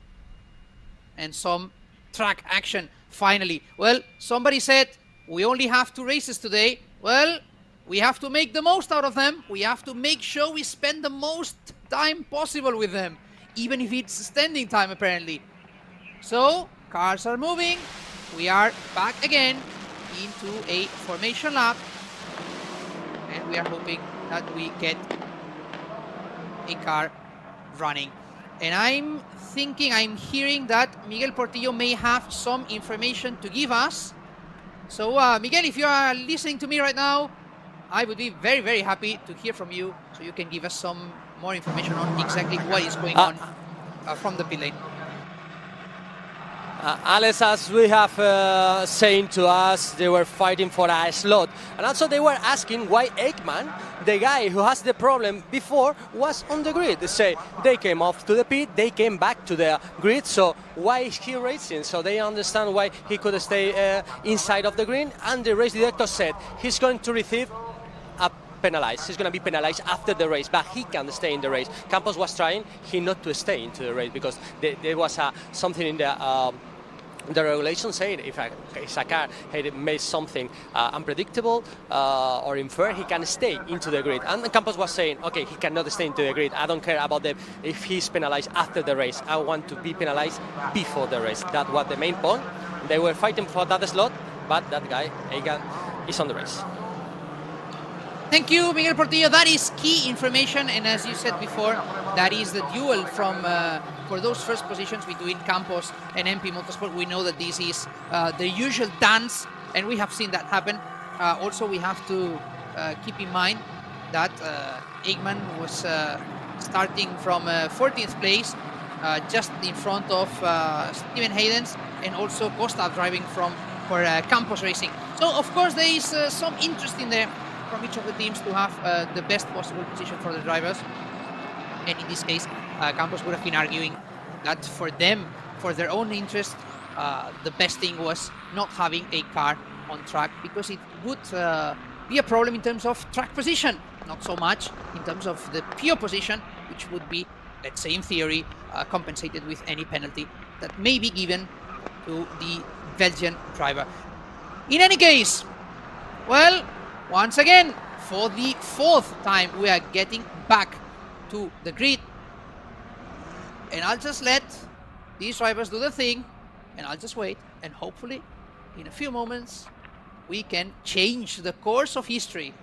and some track action finally. Well, somebody said we only have 2 races today. Well, we have to make the most out of them. We have to make sure we spend the most time possible with them, even if it's standing time apparently. So cars are moving. We are back again into a formation lap, and we are hoping that we get a car running. And I'm hearing that Miguel Portillo may have some information to give us. So Miguel, if you are listening to me right now, I would be very, very happy to hear from you, so you can give us some more information on exactly what is going on from the pit lane. Alex, as we have saying to us, they were fighting for a slot. And also they were asking why Eggman, the guy who has the problem before, was on the grid. They say they came off to the pit, they came back to the grid, so why is he racing? So they understand why he could stay inside of the grid. And the race director said he's going to receive a penalized. He's going to be penalized after the race, but he can stay in the race. Campos was trying not to stay into the race because there was something in the regulation saying if a car had made something unpredictable or unfair, he can stay into the grid. And Campos was saying, okay, he cannot stay into the grid. I don't care about them if he's penalized after the race. I want to be penalized before the race. That was the main point. They were fighting for that slot, but that guy, Egan, is on the race. Thank you, Miguel Portillo. That is key information, and as you said before, that is the duel from for those first positions between Campos and MP Motorsport. We know that this is the usual dance, and we have seen that happen. Also, we have to keep in mind that Eggman was starting from 14th place, just in front of Steven Haydens, and also Costa driving for Campos Racing. So, of course, there is some interest in there from each of the teams to have the best possible position for the drivers. And in this case, Campos would have been arguing that for them, for their own interest, the best thing was not having a car on track, because it would be a problem in terms of track position, not so much in terms of the pure position, which would be, let's say in theory, compensated with any penalty that may be given to the Belgian driver. In any case, well, once again, for the 4th time, we are getting back to the grid. And I'll just let these drivers do the thing, and I'll just wait, and hopefully, in a few moments, we can change the course of history.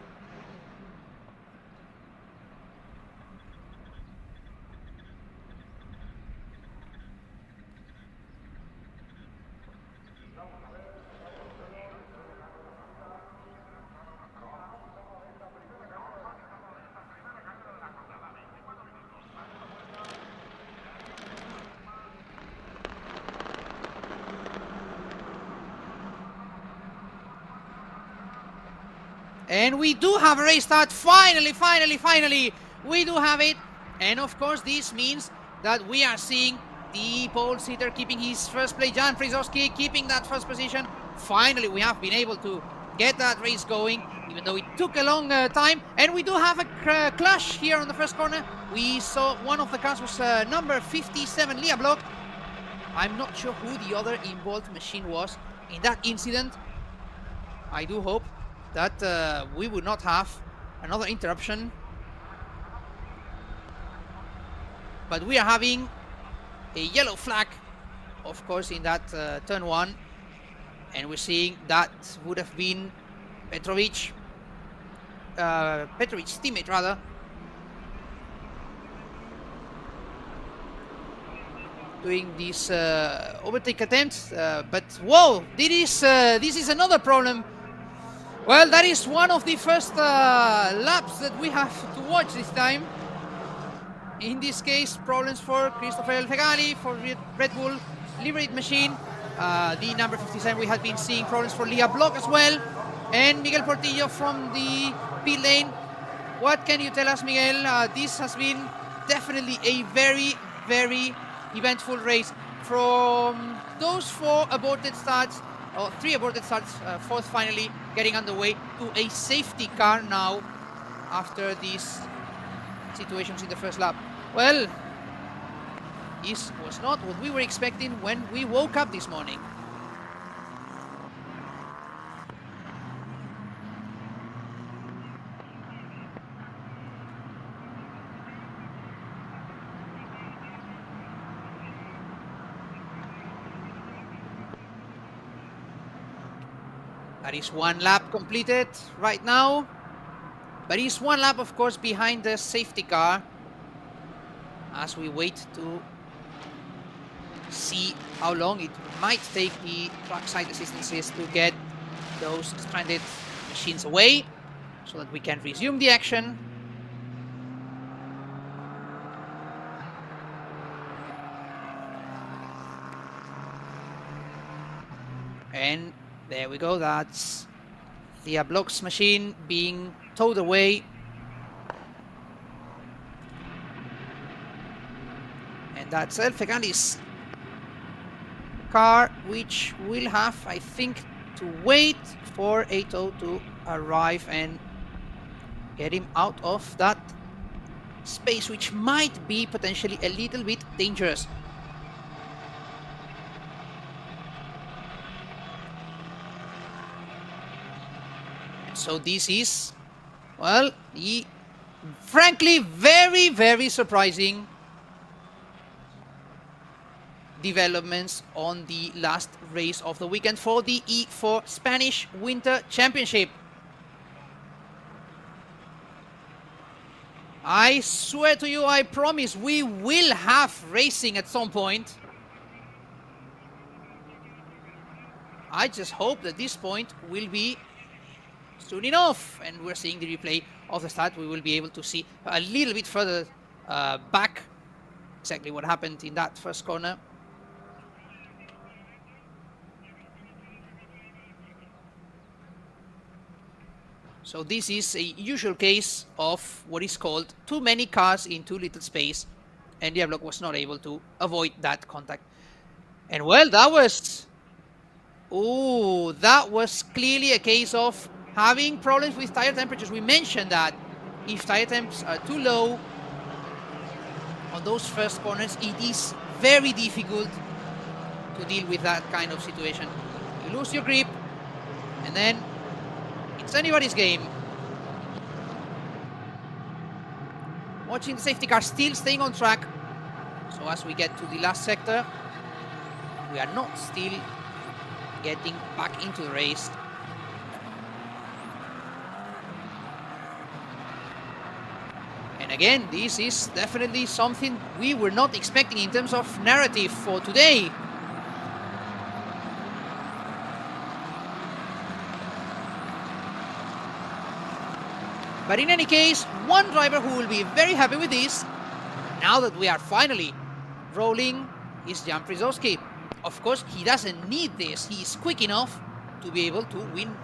And we do have a race start. Finally, we do have it. And of course, this means that we are seeing the pole sitter keeping his first place. Jan Frizowski keeping that first position. Finally, we have been able to get that race going, even though it took a long time. And we do have a clash here on the first corner. We saw one of the cars was number 57, Leah Block. I'm not sure who the other involved machine was in that incident. I do hope that we would not have another interruption. But we are having a yellow flag, of course, in that turn 1. And we're seeing that would have been Petrovic's teammate, rather. Doing this overtake attempt. But whoa, this is another problem. Well, that is one of the first laps that we have to watch this time. In this case, problems for Christopher Elfegali, for Red Bull Liberate Machine. The number 57, we had been seeing problems for Leah Block as well. And Miguel Portillo from the pit lane. What can you tell us, Miguel? This has been definitely a very, very eventful race. From those 4 aborted starts, or 3 aborted starts, 4th finally getting underway to a safety car now after these situations in the first lap. Well, this was not what we were expecting when we woke up this morning. That is 1 lap completed right now. But it's 1 lap, of course, behind the safety car as we wait to see how long it might take the trackside assistances to get those stranded machines away so that we can resume the action. And there we go, that's the Block's machine being towed away. And that's Elfegali's car, which will have, I think, to wait for a tow to arrive and get him out of that space, which might be potentially a little bit dangerous. So this is, well, the frankly very, very surprising developments on the last race of the weekend for the E4 Spanish Winter Championship. I swear to you, I promise we will have racing at some point. I just hope that this point will be soon enough, and we're seeing the replay of the start. We will be able to see a little bit further back exactly what happened in that first corner. So this is a usual case of what is called too many cars in too little space, and the Block was not able to avoid that contact. And well, that was... oh, that was clearly a case of having problems with tire temperatures. We mentioned that if tire temps are too low on those first corners, it is very difficult to deal with that kind of situation. You lose your grip, and then it's anybody's game. Watching the safety car still staying on track. So as we get to the last sector, we are not still getting back into the race. And again, this is definitely something we were not expecting in terms of narrative for today. But in any case, one driver who will be very happy with this, now that we are finally rolling, is Jan Przewski. Of course, he doesn't need this. He is quick enough to be able to win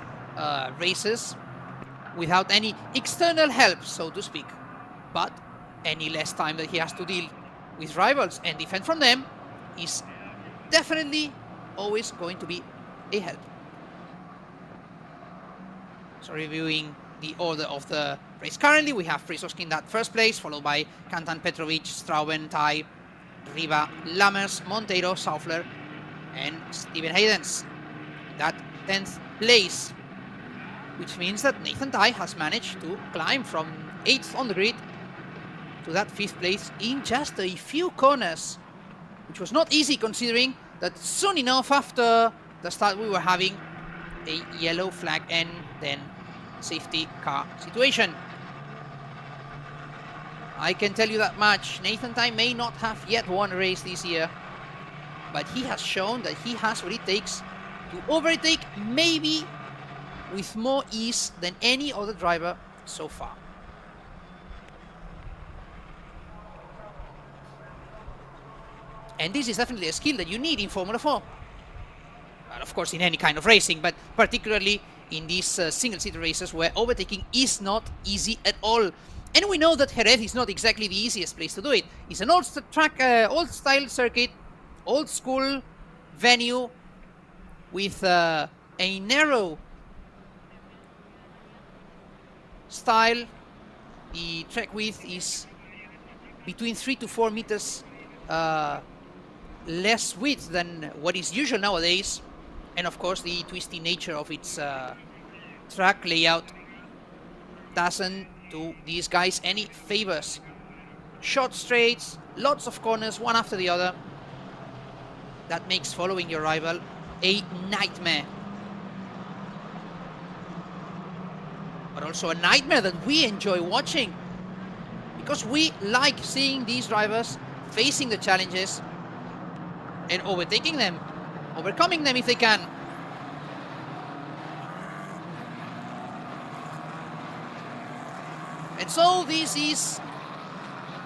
races without any external help, so to speak. But any less time that he has to deal with rivals and defend from them is definitely always going to be a help. So reviewing the order of the race currently, we have Przewski in that first place, followed by Kantan, Petrovic, Strauben, Tai, Riva, Lammers, Monteiro, Saufler, and Steven Haydens. That 10th place, which means that Nathan Tai has managed to climb from 8th on the grid to that 5th place in just a few corners, which was not easy considering that soon enough after the start we were having a yellow flag and then safety car situation. I can tell you that much. Nathan Tai may not have yet won a race this year, but he has shown that he has what it takes to overtake, maybe with more ease than any other driver so far. And this is definitely a skill that you need in Formula 4. Well, of course, in any kind of racing, but particularly in these single-seater races where overtaking is not easy at all. And we know that Jerez is not exactly the easiest place to do it. It's an old-style circuit, old-school venue with a narrow style. The track width is between 3 to 4 meters less width than what is usual nowadays. And of course, the twisty nature of its track layout doesn't do these guys any favors. Short straights, lots of corners, one after the other. That makes following your rival a nightmare. But also a nightmare that we enjoy watching, because we like seeing these drivers facing the challenges and overtaking them, overcoming them if they can. And so this is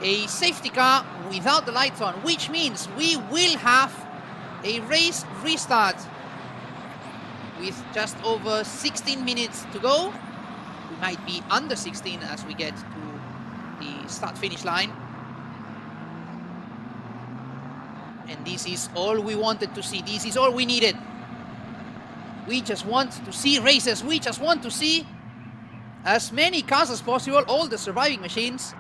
a safety car without the lights on, which means we will have a race restart with just over 16 minutes to go. We might be under 16 as we get to the start-finish line. And this is all we wanted to see. This is all we needed. We just want to see races. We just want to see as many cars as possible, all the surviving machines,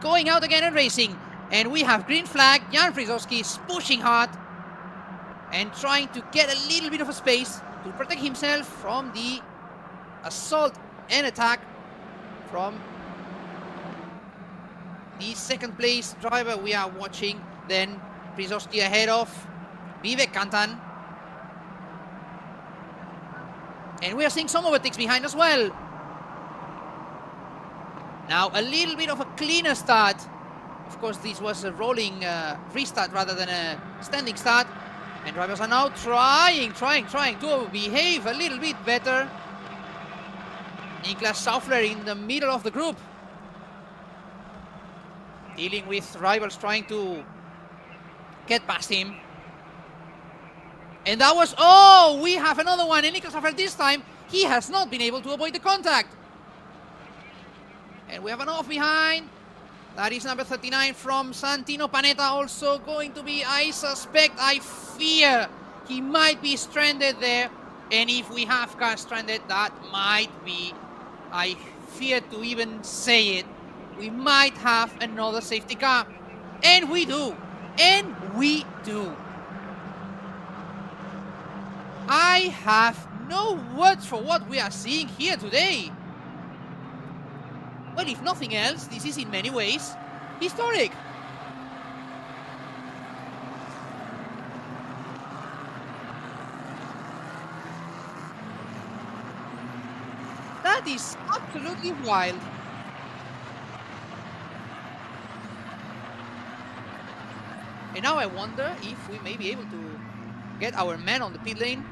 going out again and racing. And we have green flag. Jan Przewski is pushing hard and trying to get a little bit of a space to protect himself from the assault and attack from the second place driver we are watching. Then Przewski ahead of Vivek Kantan. And we are seeing some overtakes behind as well. Now a little bit of a cleaner start. Of course, this was a rolling restart rather than a standing start. And drivers are now trying to behave a little bit better. Niklas Saufler in the middle of the group, dealing with rivals trying to get past him. And that was, oh, we have another one. And Niklas Saufler this time, he has not been able to avoid the contact. And we have an off behind. That is number 39 from Santino Panetta, also going to be, I suspect, I fear he might be stranded there. And if we have cars stranded, that might be, I fear to even say it, we might have another safety car. And we do. And we do. I have no words for what we are seeing here today. Well, if nothing else, this is in many ways historic. That is absolutely wild. And now I wonder if we may be able to get our man on the pit lane.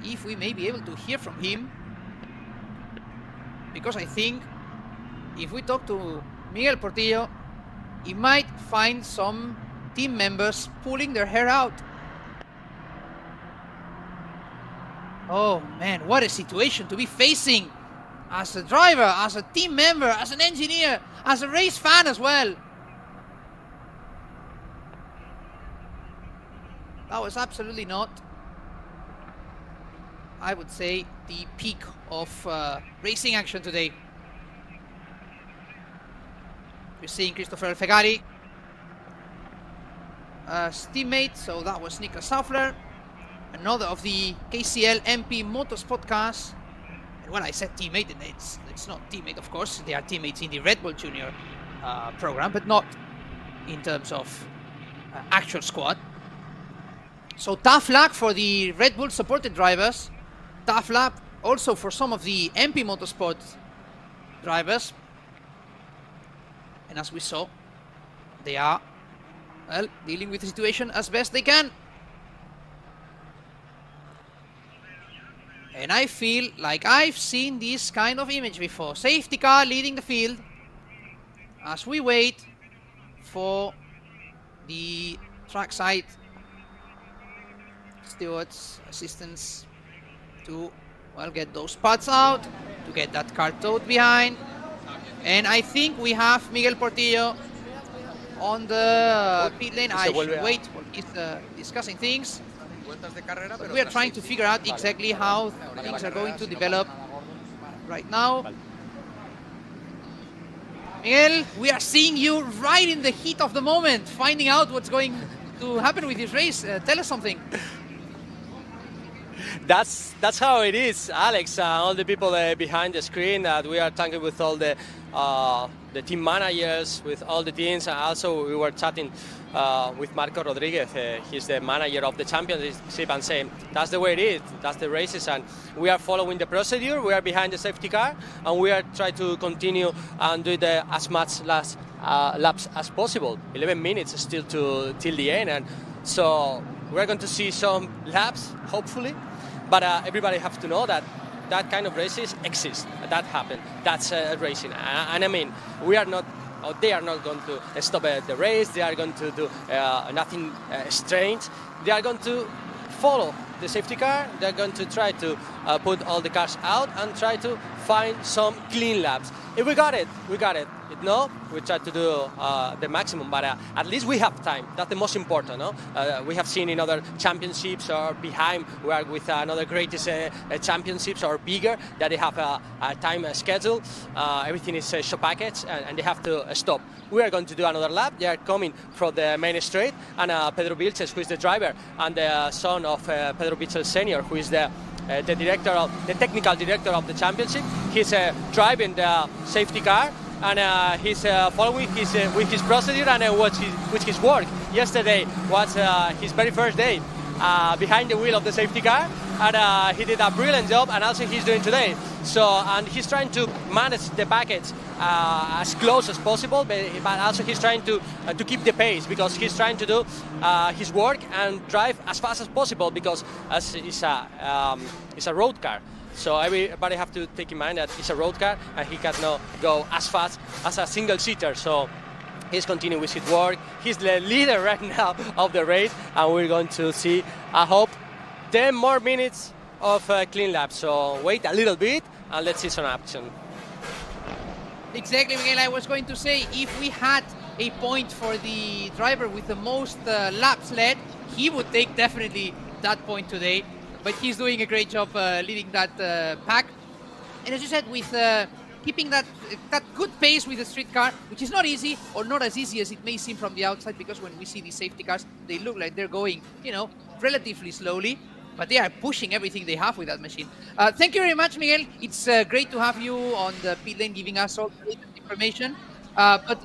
If we may be able to hear from him. Because I think if we talk to Miguel Portillo, he might find some team members pulling their hair out. Oh man, what a situation to be facing as a driver, as a team member, as an engineer, as a race fan as well. That was absolutely not, I would say, the peak of racing action today. We're seeing Christopher Alfegari as teammate, so that was Niklas Saufler, another of the KCL MP Motorsport cars. And when I said teammate, it's not teammate, of course. They are teammates in the Red Bull Junior program, but not in terms of actual squad. So tough luck for the Red Bull supported drivers. Tough luck also for some of the MP Motorsport drivers. And as we saw, they are, well, dealing with the situation as best they can. And I feel like I've seen this kind of image before. Safety car leading the field as we wait for the trackside stewards, assistants to, well, get those parts out, to get that car towed behind. And I think we have Miguel Portillo on the pit lane. I should wait while he's discussing things. But we are trying to figure out exactly how things are going to develop right now. Miguel, we are seeing you right in the heat of the moment, finding out what's going to happen with this race. Tell us something. That's how it is, Alex. All the people behind the screen. We are talking with all the team managers, with all the teams. And also, we were chatting with Marco Rodriguez. He's the manager of the championship, and saying that's the way it is. That's the races, and we are following the procedure. We are behind the safety car, and we are trying to continue and do as much laps as possible. 11 minutes still till the end, and so we're going to see some laps, hopefully. But everybody has to know that that kind of races exist. That happened. That's racing. And I mean, we are not, or they are not going to stop the race. They are going to do nothing strange. They are going to follow the safety car. They're going to try to put all the cars out and try to find some clean laps. If we got it, we got it. If no, we try to do the maximum, but at least we have time. That's the most important, no? We have seen in other championships or behind, we are with another greatest championships or bigger, that they have a time schedule. Everything is show package, and they have to stop. We are going to do another lap. They are coming from the main straight, and Pedro Vilches, who is the driver, and the son of Pedro Vilches Senior, who is the technical director of the championship. He's driving the safety car, and he's following with his procedure and with his work. Yesterday was his very first day behind the wheel of the safety car, and he did a brilliant job, and also he's doing today. So, and he's trying to manage the package as close as possible, but also he's trying to keep the pace, because he's trying to do his work and drive as fast as possible, because it's a road car. So everybody have to take in mind that it's a road car, and he cannot go as fast as a single seater. So he's continuing with his work. He's the leader right now of the race, and we're going to see, I hope, 10 more minutes of clean laps. So wait a little bit and let's see some action. Exactly, Miguel. I was going to say, if we had a point for the driver with the most laps led, he would take definitely that point today. but he's doing a great job leading that pack. And as you said, with keeping that good pace with the street car, which is not easy, or not as easy as it may seem from the outside, because when we see these safety cars, they look like they're going, relatively slowly, but they are pushing everything they have with that machine. Thank you very much, Miguel. It's great to have you on the pit lane giving us all the latest information. But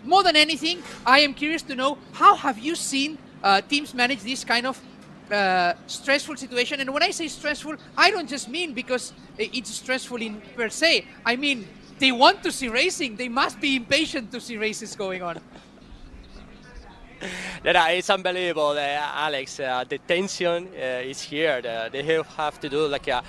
more than anything, I am curious to know, how have you seen teams manage this kind of stressful situation? And when I say stressful, I don't just mean because it's stressful in per se. I mean, they want to see racing. They must be impatient to see races going on. It's unbelievable, Alex. The tension is here. They have to do like a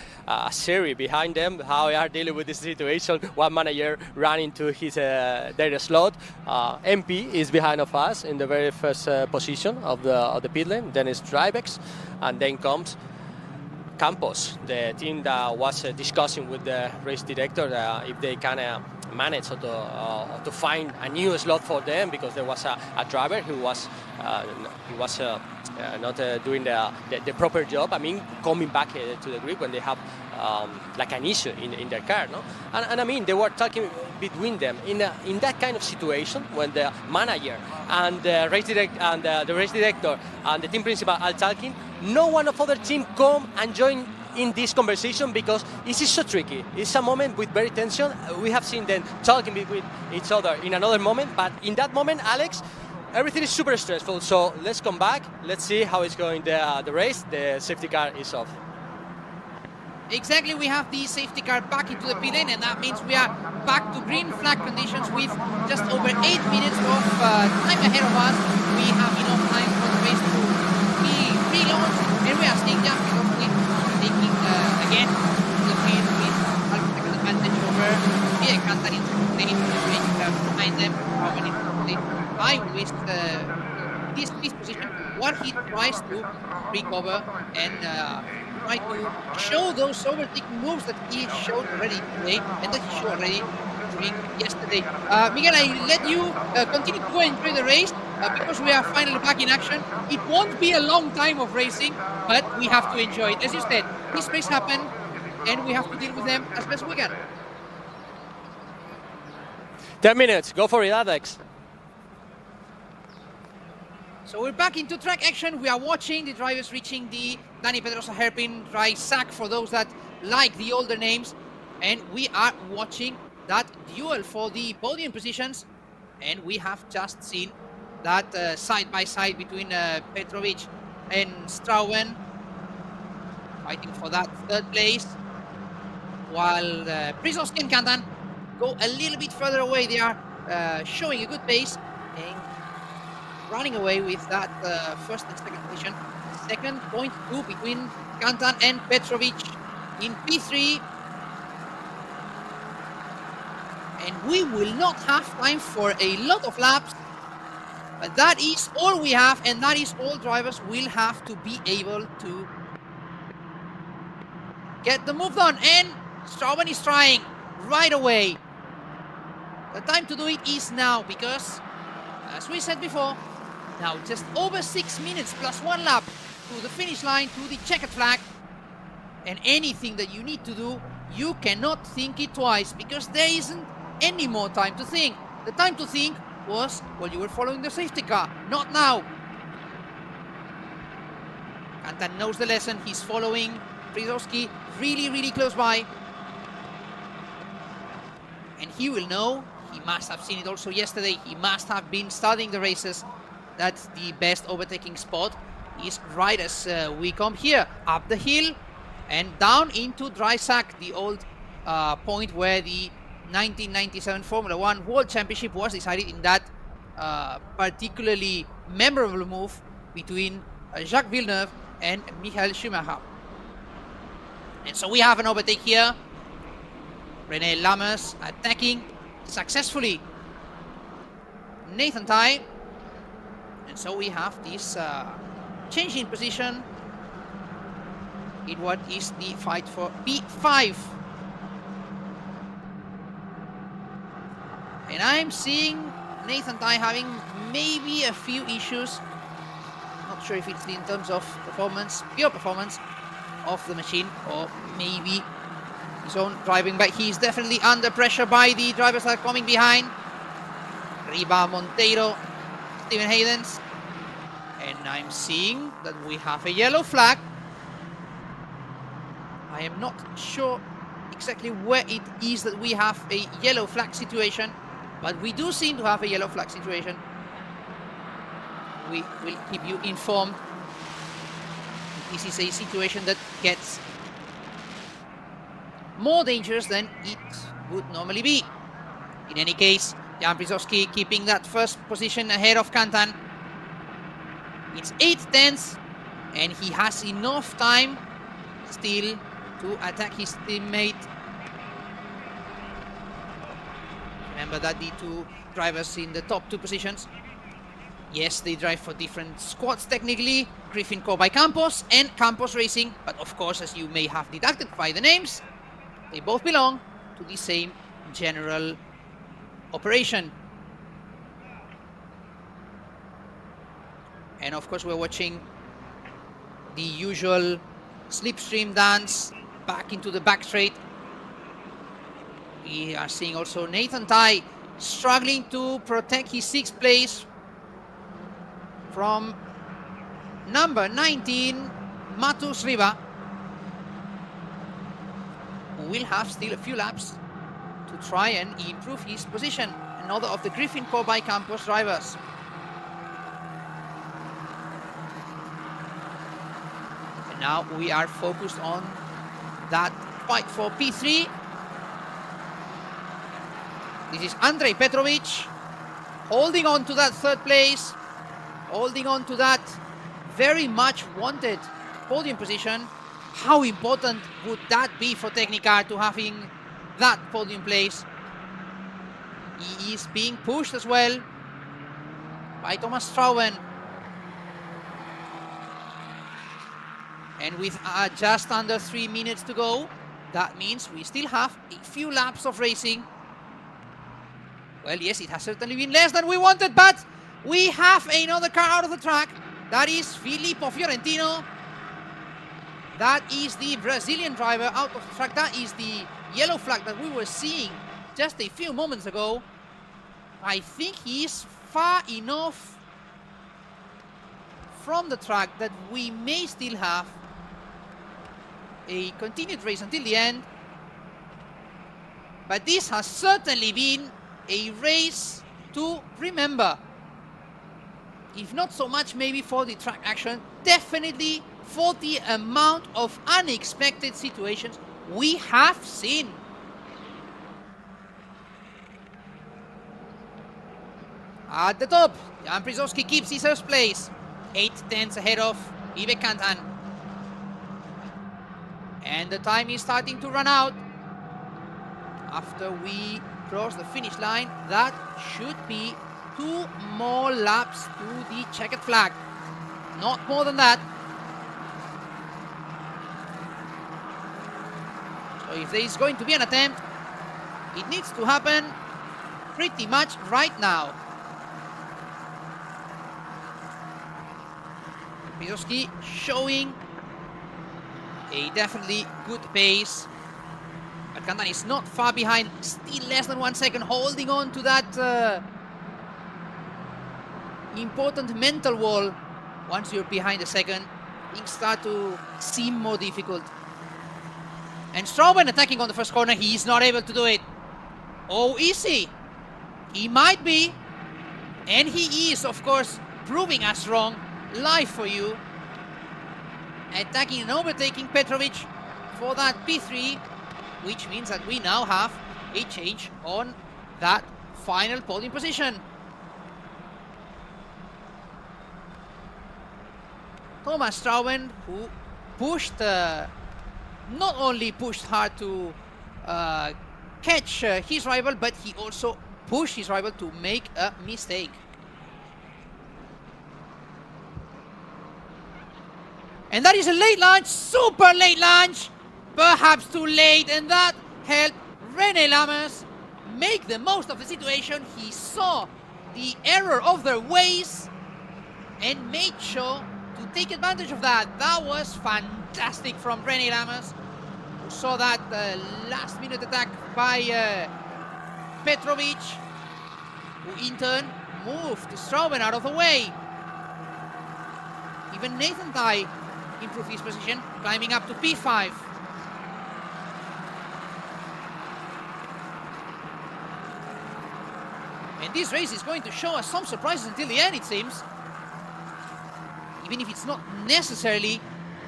series behind them, how they are dealing with this situation. One manager running to his their slot. MP is behind of us in the very first position of the pit lane. Then it's Drivex, and then comes Campos, the team that was discussing with the race director if they can manage or to find a new slot for them, because there was a driver who was not doing the proper job. I mean, coming back to the grid when they have like an issue in their car, no? And I mean, they were talking between them in that kind of situation when the manager and the race director and the team principal are talking. No one of other team come and join in this conversation, because it is so tricky. It's a moment with very tension. We have seen them talking between each other in another moment, but in that moment, Alex, everything is super stressful. So let's come back. Let's see how it's going the race. The safety car is off. Exactly, we have the safety car back into the pit lane, and that means we are back to green flag conditions with just over 8 minutes of time ahead of us. We have enough time for the race to be relaunched, and we are seeing just taking again the field with a second advantage over the Cantarin lane behind them. I with this position, what he tries to recover and try to show those overtaking moves that he showed already today and that he showed already during yesterday. Miguel, I let you continue to go enjoy the race because we are finally back in action. It won't be a long time of racing, but we have to enjoy it. As you said, this race happened and we have to deal with them as best we can. 10 minutes, go for it, Alex. So we're back into track action. We are watching the drivers reaching the Dani Pedrosa hairpin dry sack for those that like the older names. And we are watching that duel for the podium positions. And we have just seen that side-by-side between Petrovic and Strauben fighting for that third place. While Przewalski and Kantan go a little bit further away. They are showing a good pace and running away with that first and second position. Second, 0.2 between Kantan and Petrovic in P3. And we will not have time for a lot of laps. But that is all we have, and that is all drivers will have to be able to get the move done. And Strauben is trying right away. The time to do it is now, because, as we said before, now just over 6 minutes plus 1 lap to the finish line, to the checkered flag. And anything that you need to do, you cannot think it twice, because there isn't any more time to think. The time to think was while you were following the safety car, not now. Kantan knows the lesson. He's following Przewalski really, really close by. And he will know, he must have seen it also yesterday, he must have been studying the races, that the best overtaking spot is right as we come here, up the hill and down into Dry Sack, the old point where the 1997 Formula 1 World Championship was decided, in that particularly memorable move between Jacques Villeneuve and Michael Schumacher. And so we have an overtake here. René Lammers attacking successfully Nathan Ty. And so we have this change in position in what is the fight for P5. And I'm seeing Nathan Ty having maybe a few issues. Not sure if it's in terms of performance, pure performance, of the machine, or maybe his own driving, but he's definitely under pressure by the drivers that are coming behind. Riva, Monteiro, Stephen Haydens. And I'm seeing that we have a yellow flag. I am not sure exactly where it is that we have a yellow flag situation, but we do seem to have a yellow flag situation. We will keep you informed. This is a situation that gets more dangerous than it would normally be. In any case, Jan Brzozowski keeping that first position ahead of Kantan. It's 8/10, and he has enough time still to attack his teammate. Remember that the two drivers in the top two positions, yes, they drive for different squads technically. Griffin by Campos and Campos Racing, but of course, as you may have deducted by the names, they both belong to the same general operation. And of course, we're watching the usual slipstream dance back into the back straight. We are seeing also Nathan Tai struggling to protect his 6th place from number 19, Matus Riva, who will have still a few laps to try and improve his position. Another of the Griffin by Campos drivers. And now we are focused on that fight for P3. This is Andrei Petrovic holding on to that 3rd place, holding on to that very much wanted podium position. How important would that be for Technicar to having that podium place? He is being pushed as well by Thomas Strauben. And with just under 3 minutes to go, that means we still have a few laps of racing. Well, yes, it has certainly been less than we wanted, but we have another car out of the track. That is Filippo Fiorentino. That is the Brazilian driver out of the track. That is the yellow flag that we were seeing just a few moments ago. I think he is far enough from the track that we may still have a continued race until the end. But this has certainly been a race to remember. If not so much maybe for the track action, definitely for the amount of unexpected situations we have seen. At the top, Jan Brzozowski keeps his 1st place, 8/10 ahead of Vivek Kantan. And the time is starting to run out. After we cross the finish line, that should be 2 more laps to the checkered flag. Not more than that. So if there is going to be an attempt, it needs to happen pretty much right now. Brzozowski showing a definitely good pace. But Kantan is not far behind, still less than 1 second, holding on to that important mental wall. Once you're behind a second, things start to seem more difficult. And Strauben attacking on the first corner, he is not able to do it. Oh, is he? He might be. And he is, of course, proving us wrong. Live for you. Attacking and overtaking Petrovic for that P3, which means that we now have a change on that final podium position. Thomas Strauben, who pushed, not only pushed hard to catch his rival, but he also pushed his rival to make a mistake. And that is a late launch, super late launch, perhaps too late, and that helped René Lammers make the most of the situation. He saw the error of their ways and made sure to take advantage of that. That was fantastic from René Lammers, who saw that last-minute attack by Petrovic, who in turn moved Strauben out of the way. Even Nathan Dye improved his position, climbing up to P5. And this race is going to show us some surprises until the end, it seems. Even if it's not necessarily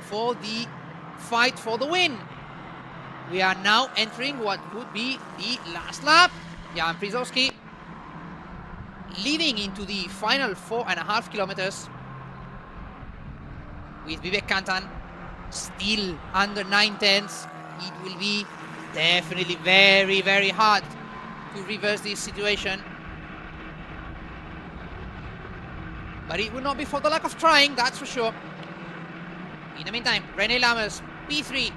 for the fight for the win. We are now entering what would be the last lap. Jan Brzezowski leading into the final 4.5 kilometers. With Vivek Kantan still under 9/10, it will be definitely very, very hard to reverse this situation. But it will not be for the lack of trying, that's for sure. In the meantime, René Lammers, P3,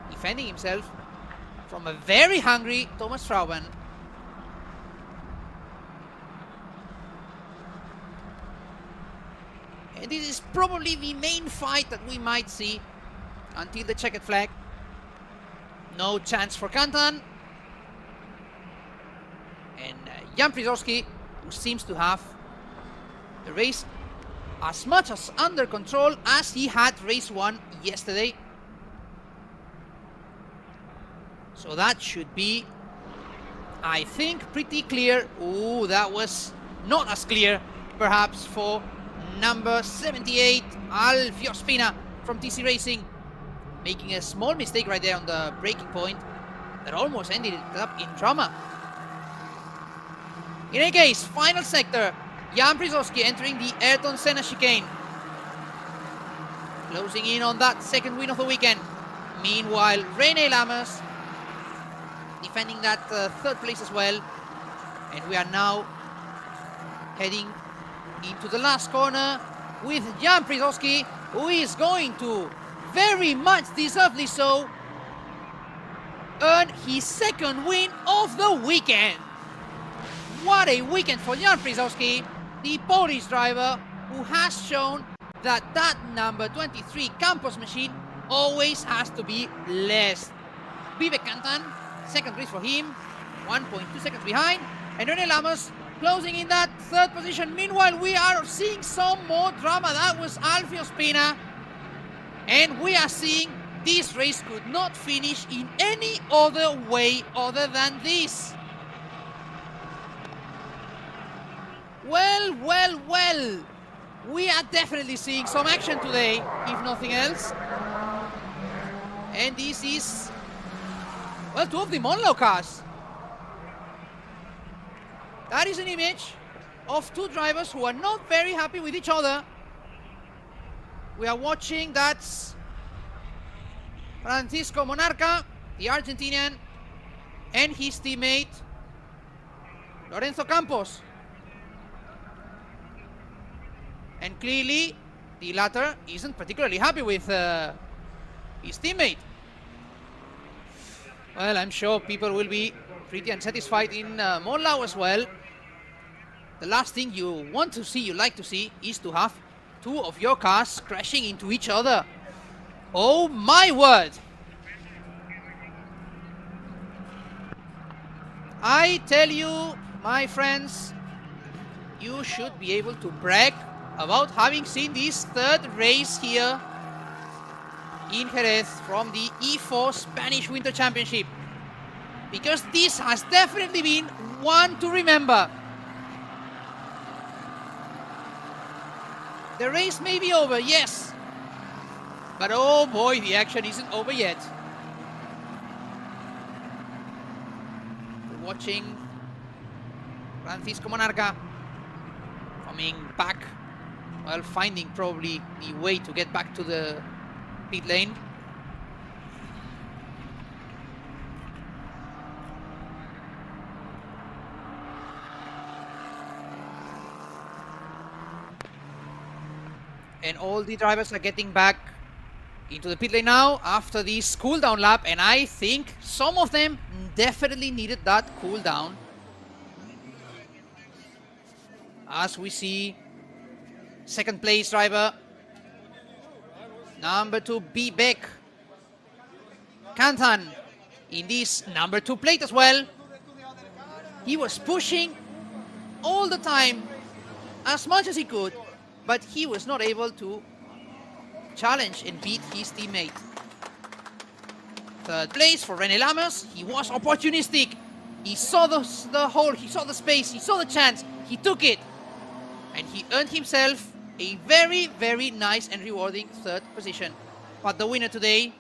defending himself from a very hungry Thomas Strauben. And this is probably the main fight that we might see until the checkered flag. No chance for Kantan. And Jan Brzezowski, who seems to have the race as much as under control as he had race 1 yesterday. So that should be, I think, pretty clear. Ooh, that was not as clear, perhaps, for number 78, Alfio Spina from TC Racing, making a small mistake right there on the braking point that almost ended it up in drama. In any case, final sector, Jan Brzezowski entering the Ayrton Senna chicane, closing in on that second win of the weekend. Meanwhile, René Lammers defending that third place as well. And we are now heading into the last corner with Jan Brzezowski, who is going to, very much deservedly so, earn his second win of the weekend. What a weekend for Jan Brzezowski, the Polish driver who has shown that that number 23 Campos machine always has to be blessed. Vivek Kantan, second place for him, 1.2 seconds behind, and René Lammers closing in that third position. Meanwhile, we are seeing some more drama. That was Alfio Spina, and we are seeing this race could not finish in any other way other than this. Well, we are definitely seeing some action today, if nothing else. And this is, well, two of the Monlau cars. That is an image of two drivers who are not very happy with each other. We are watching, that's Francisco Monarca, the Argentinian, and his teammate Lorenzo Campos. And clearly, the latter isn't particularly happy with his teammate. Well, I'm sure people will be pretty unsatisfied in Monlau as well. The last thing you want to see, you like to see, is to have two of your cars crashing into each other. Oh my word! I tell you, my friends, you should be able to brag about having seen this third race here in Jerez from the E4 Spanish Winter Championship, because this has definitely been one to remember. The race may be over, yes, but oh boy, the action isn't over yet. We're watching Francisco Monarca coming back, well, finding probably the way to get back to the pit lane. And all the drivers are getting back into the pit lane now after this cool down lap, and I think some of them definitely needed that cool down. As we see second place driver number 2 Beck. Kantan in this number 2 plate as well. He was pushing all the time as much as he could, but he was not able to challenge and beat his teammate. Third place for René Lammers. He was opportunistic. He saw the hole, he saw the space, he saw the chance, he took it, and he earned himself a very, very nice and rewarding third position. But the winner today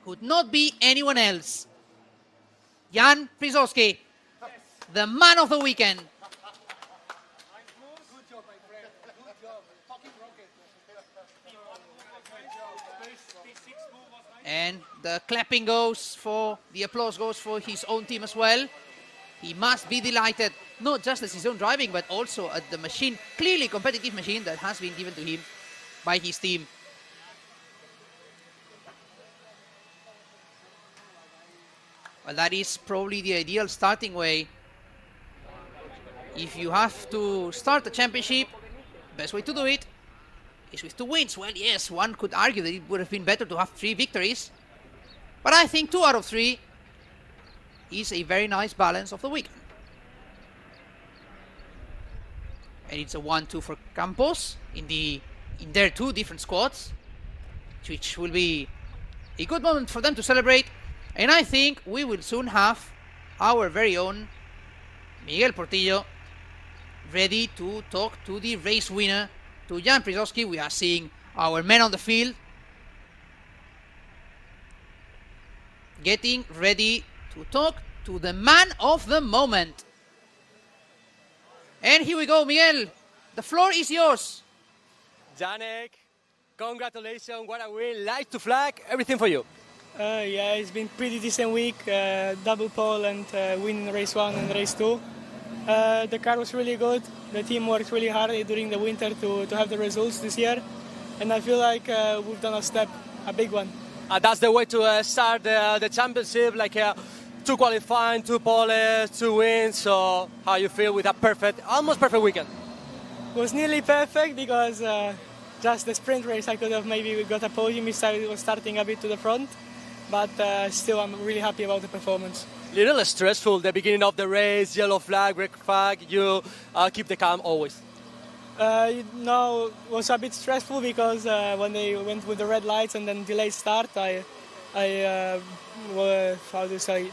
could not be anyone else. Jan Przewalski, the man of the weekend. And the clapping goes for, the applause goes for his own team as well. He must be delighted, not just at his own driving, but also at the machine, clearly competitive machine that has been given to him by his team. Well, that is probably the ideal starting way. If you have to start a championship, best way to do it is with 2 wins. Well, yes, one could argue that it would have been better to have 3 victories, but I think 2 out of 3 is a very nice balance of the weekend. And it's a 1-2 for Campos in their 2 different squads, which will be a good moment for them to celebrate. And I think we will soon have our very own Miguel Portillo ready to talk to the race winner, to Jan Przewalski. We are seeing our men on the field getting ready to talk to the man of the moment. And here we go, Miguel. The floor is yours. Janek, congratulations, what a win, light to flag, everything for you. Yeah, it's been pretty decent week, double pole and win race 1 and race 2. The car was really good, the team worked really hard during the winter to have the results this year, and I feel like we've done a big one. That's the way to start the championship, like 2 qualifying, 2 poles, 2 wins. So how you feel with a almost perfect weekend? It was nearly perfect because just the sprint race I could have maybe got a podium if I was starting a bit to the front, but still I'm really happy about the performance. Little stressful, the beginning of the race, yellow flag, red flag, you keep the calm always. No, it was a bit stressful because when they went with the red lights and then delayed start, I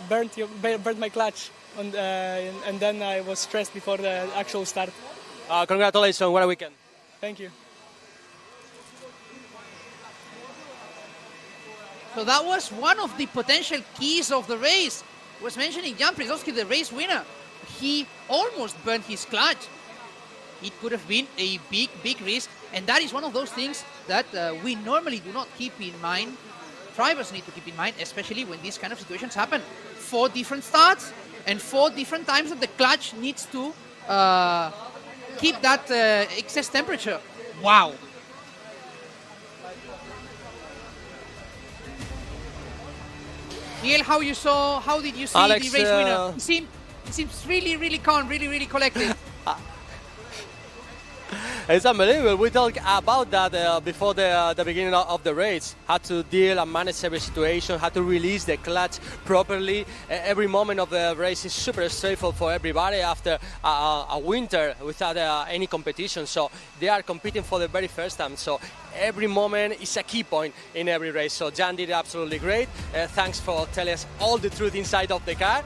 burnt my clutch, and then I was stressed before the actual start. Congratulations, what a weekend. Thank you. So that was one of the potential keys of the race. I was mentioning Jan Przewalski, the race winner. He almost burned his clutch. It could have been a big, big risk. And that is one of those things that we normally do not keep in mind. Drivers need to keep in mind, especially when these kind of situations happen. 4 different starts and 4 different times that the clutch needs to keep that excess temperature. Wow. Miguel, how did you see Alex, the race winner? He seems really, really calm, really, really collected. It's unbelievable. We talked about that before the beginning of the race. How to deal and manage every situation, how to release the clutch properly. Every moment of the race is super stressful for everybody after a winter without any competition. So they are competing for the very first time. So every moment is a key point in every race. So Jan did absolutely great. Thanks for telling us all the truth inside of the car.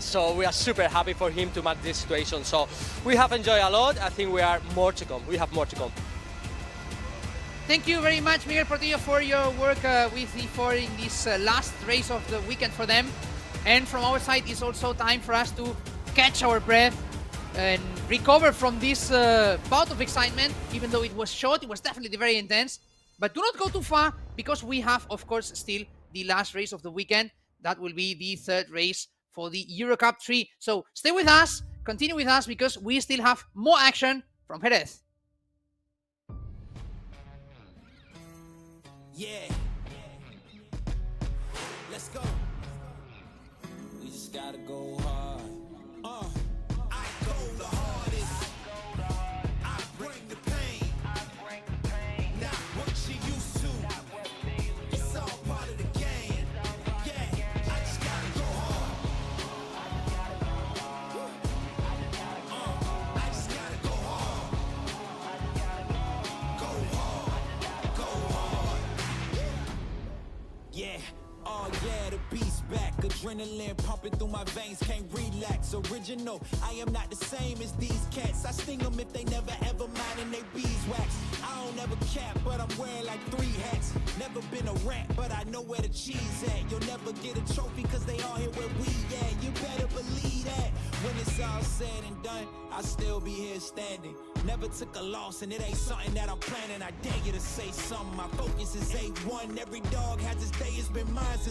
So we are super happy for him to manage this situation. So we have enjoyed a lot. I think we are more to come. We have more to come. Thank you very much, Miguel Portillo, for your work with E4 in this last race of the weekend for them. And from our side, it's also time for us to catch our breath and recover from this bout of excitement. Even though it was short, it was definitely very intense. But do not go too far, because we have, of course, still the last race of the weekend. That will be the 3rd race for the Eurocup 3. So stay with us, continue with us, because we still have more action from Jerez. Yeah. Let's go. We just gotta go hard. I go the hardest. I bring the pain. Not what you used to. adrenaline pumping through my veins, can't relax. Original, I am not the same as these cats. I sting them if they never ever mind and they beeswax. I don't ever cap, but I'm wearing like 3 hats. Never been a rat, but I know where the cheese at. You'll never get a trophy cause they all here where we at. You better believe that. When it's all said and done, I'll still be here standing. Never took a loss and it ain't something that I'm planning. I dare you to say something. My focus is A1. Every dog has his day, it's been mine since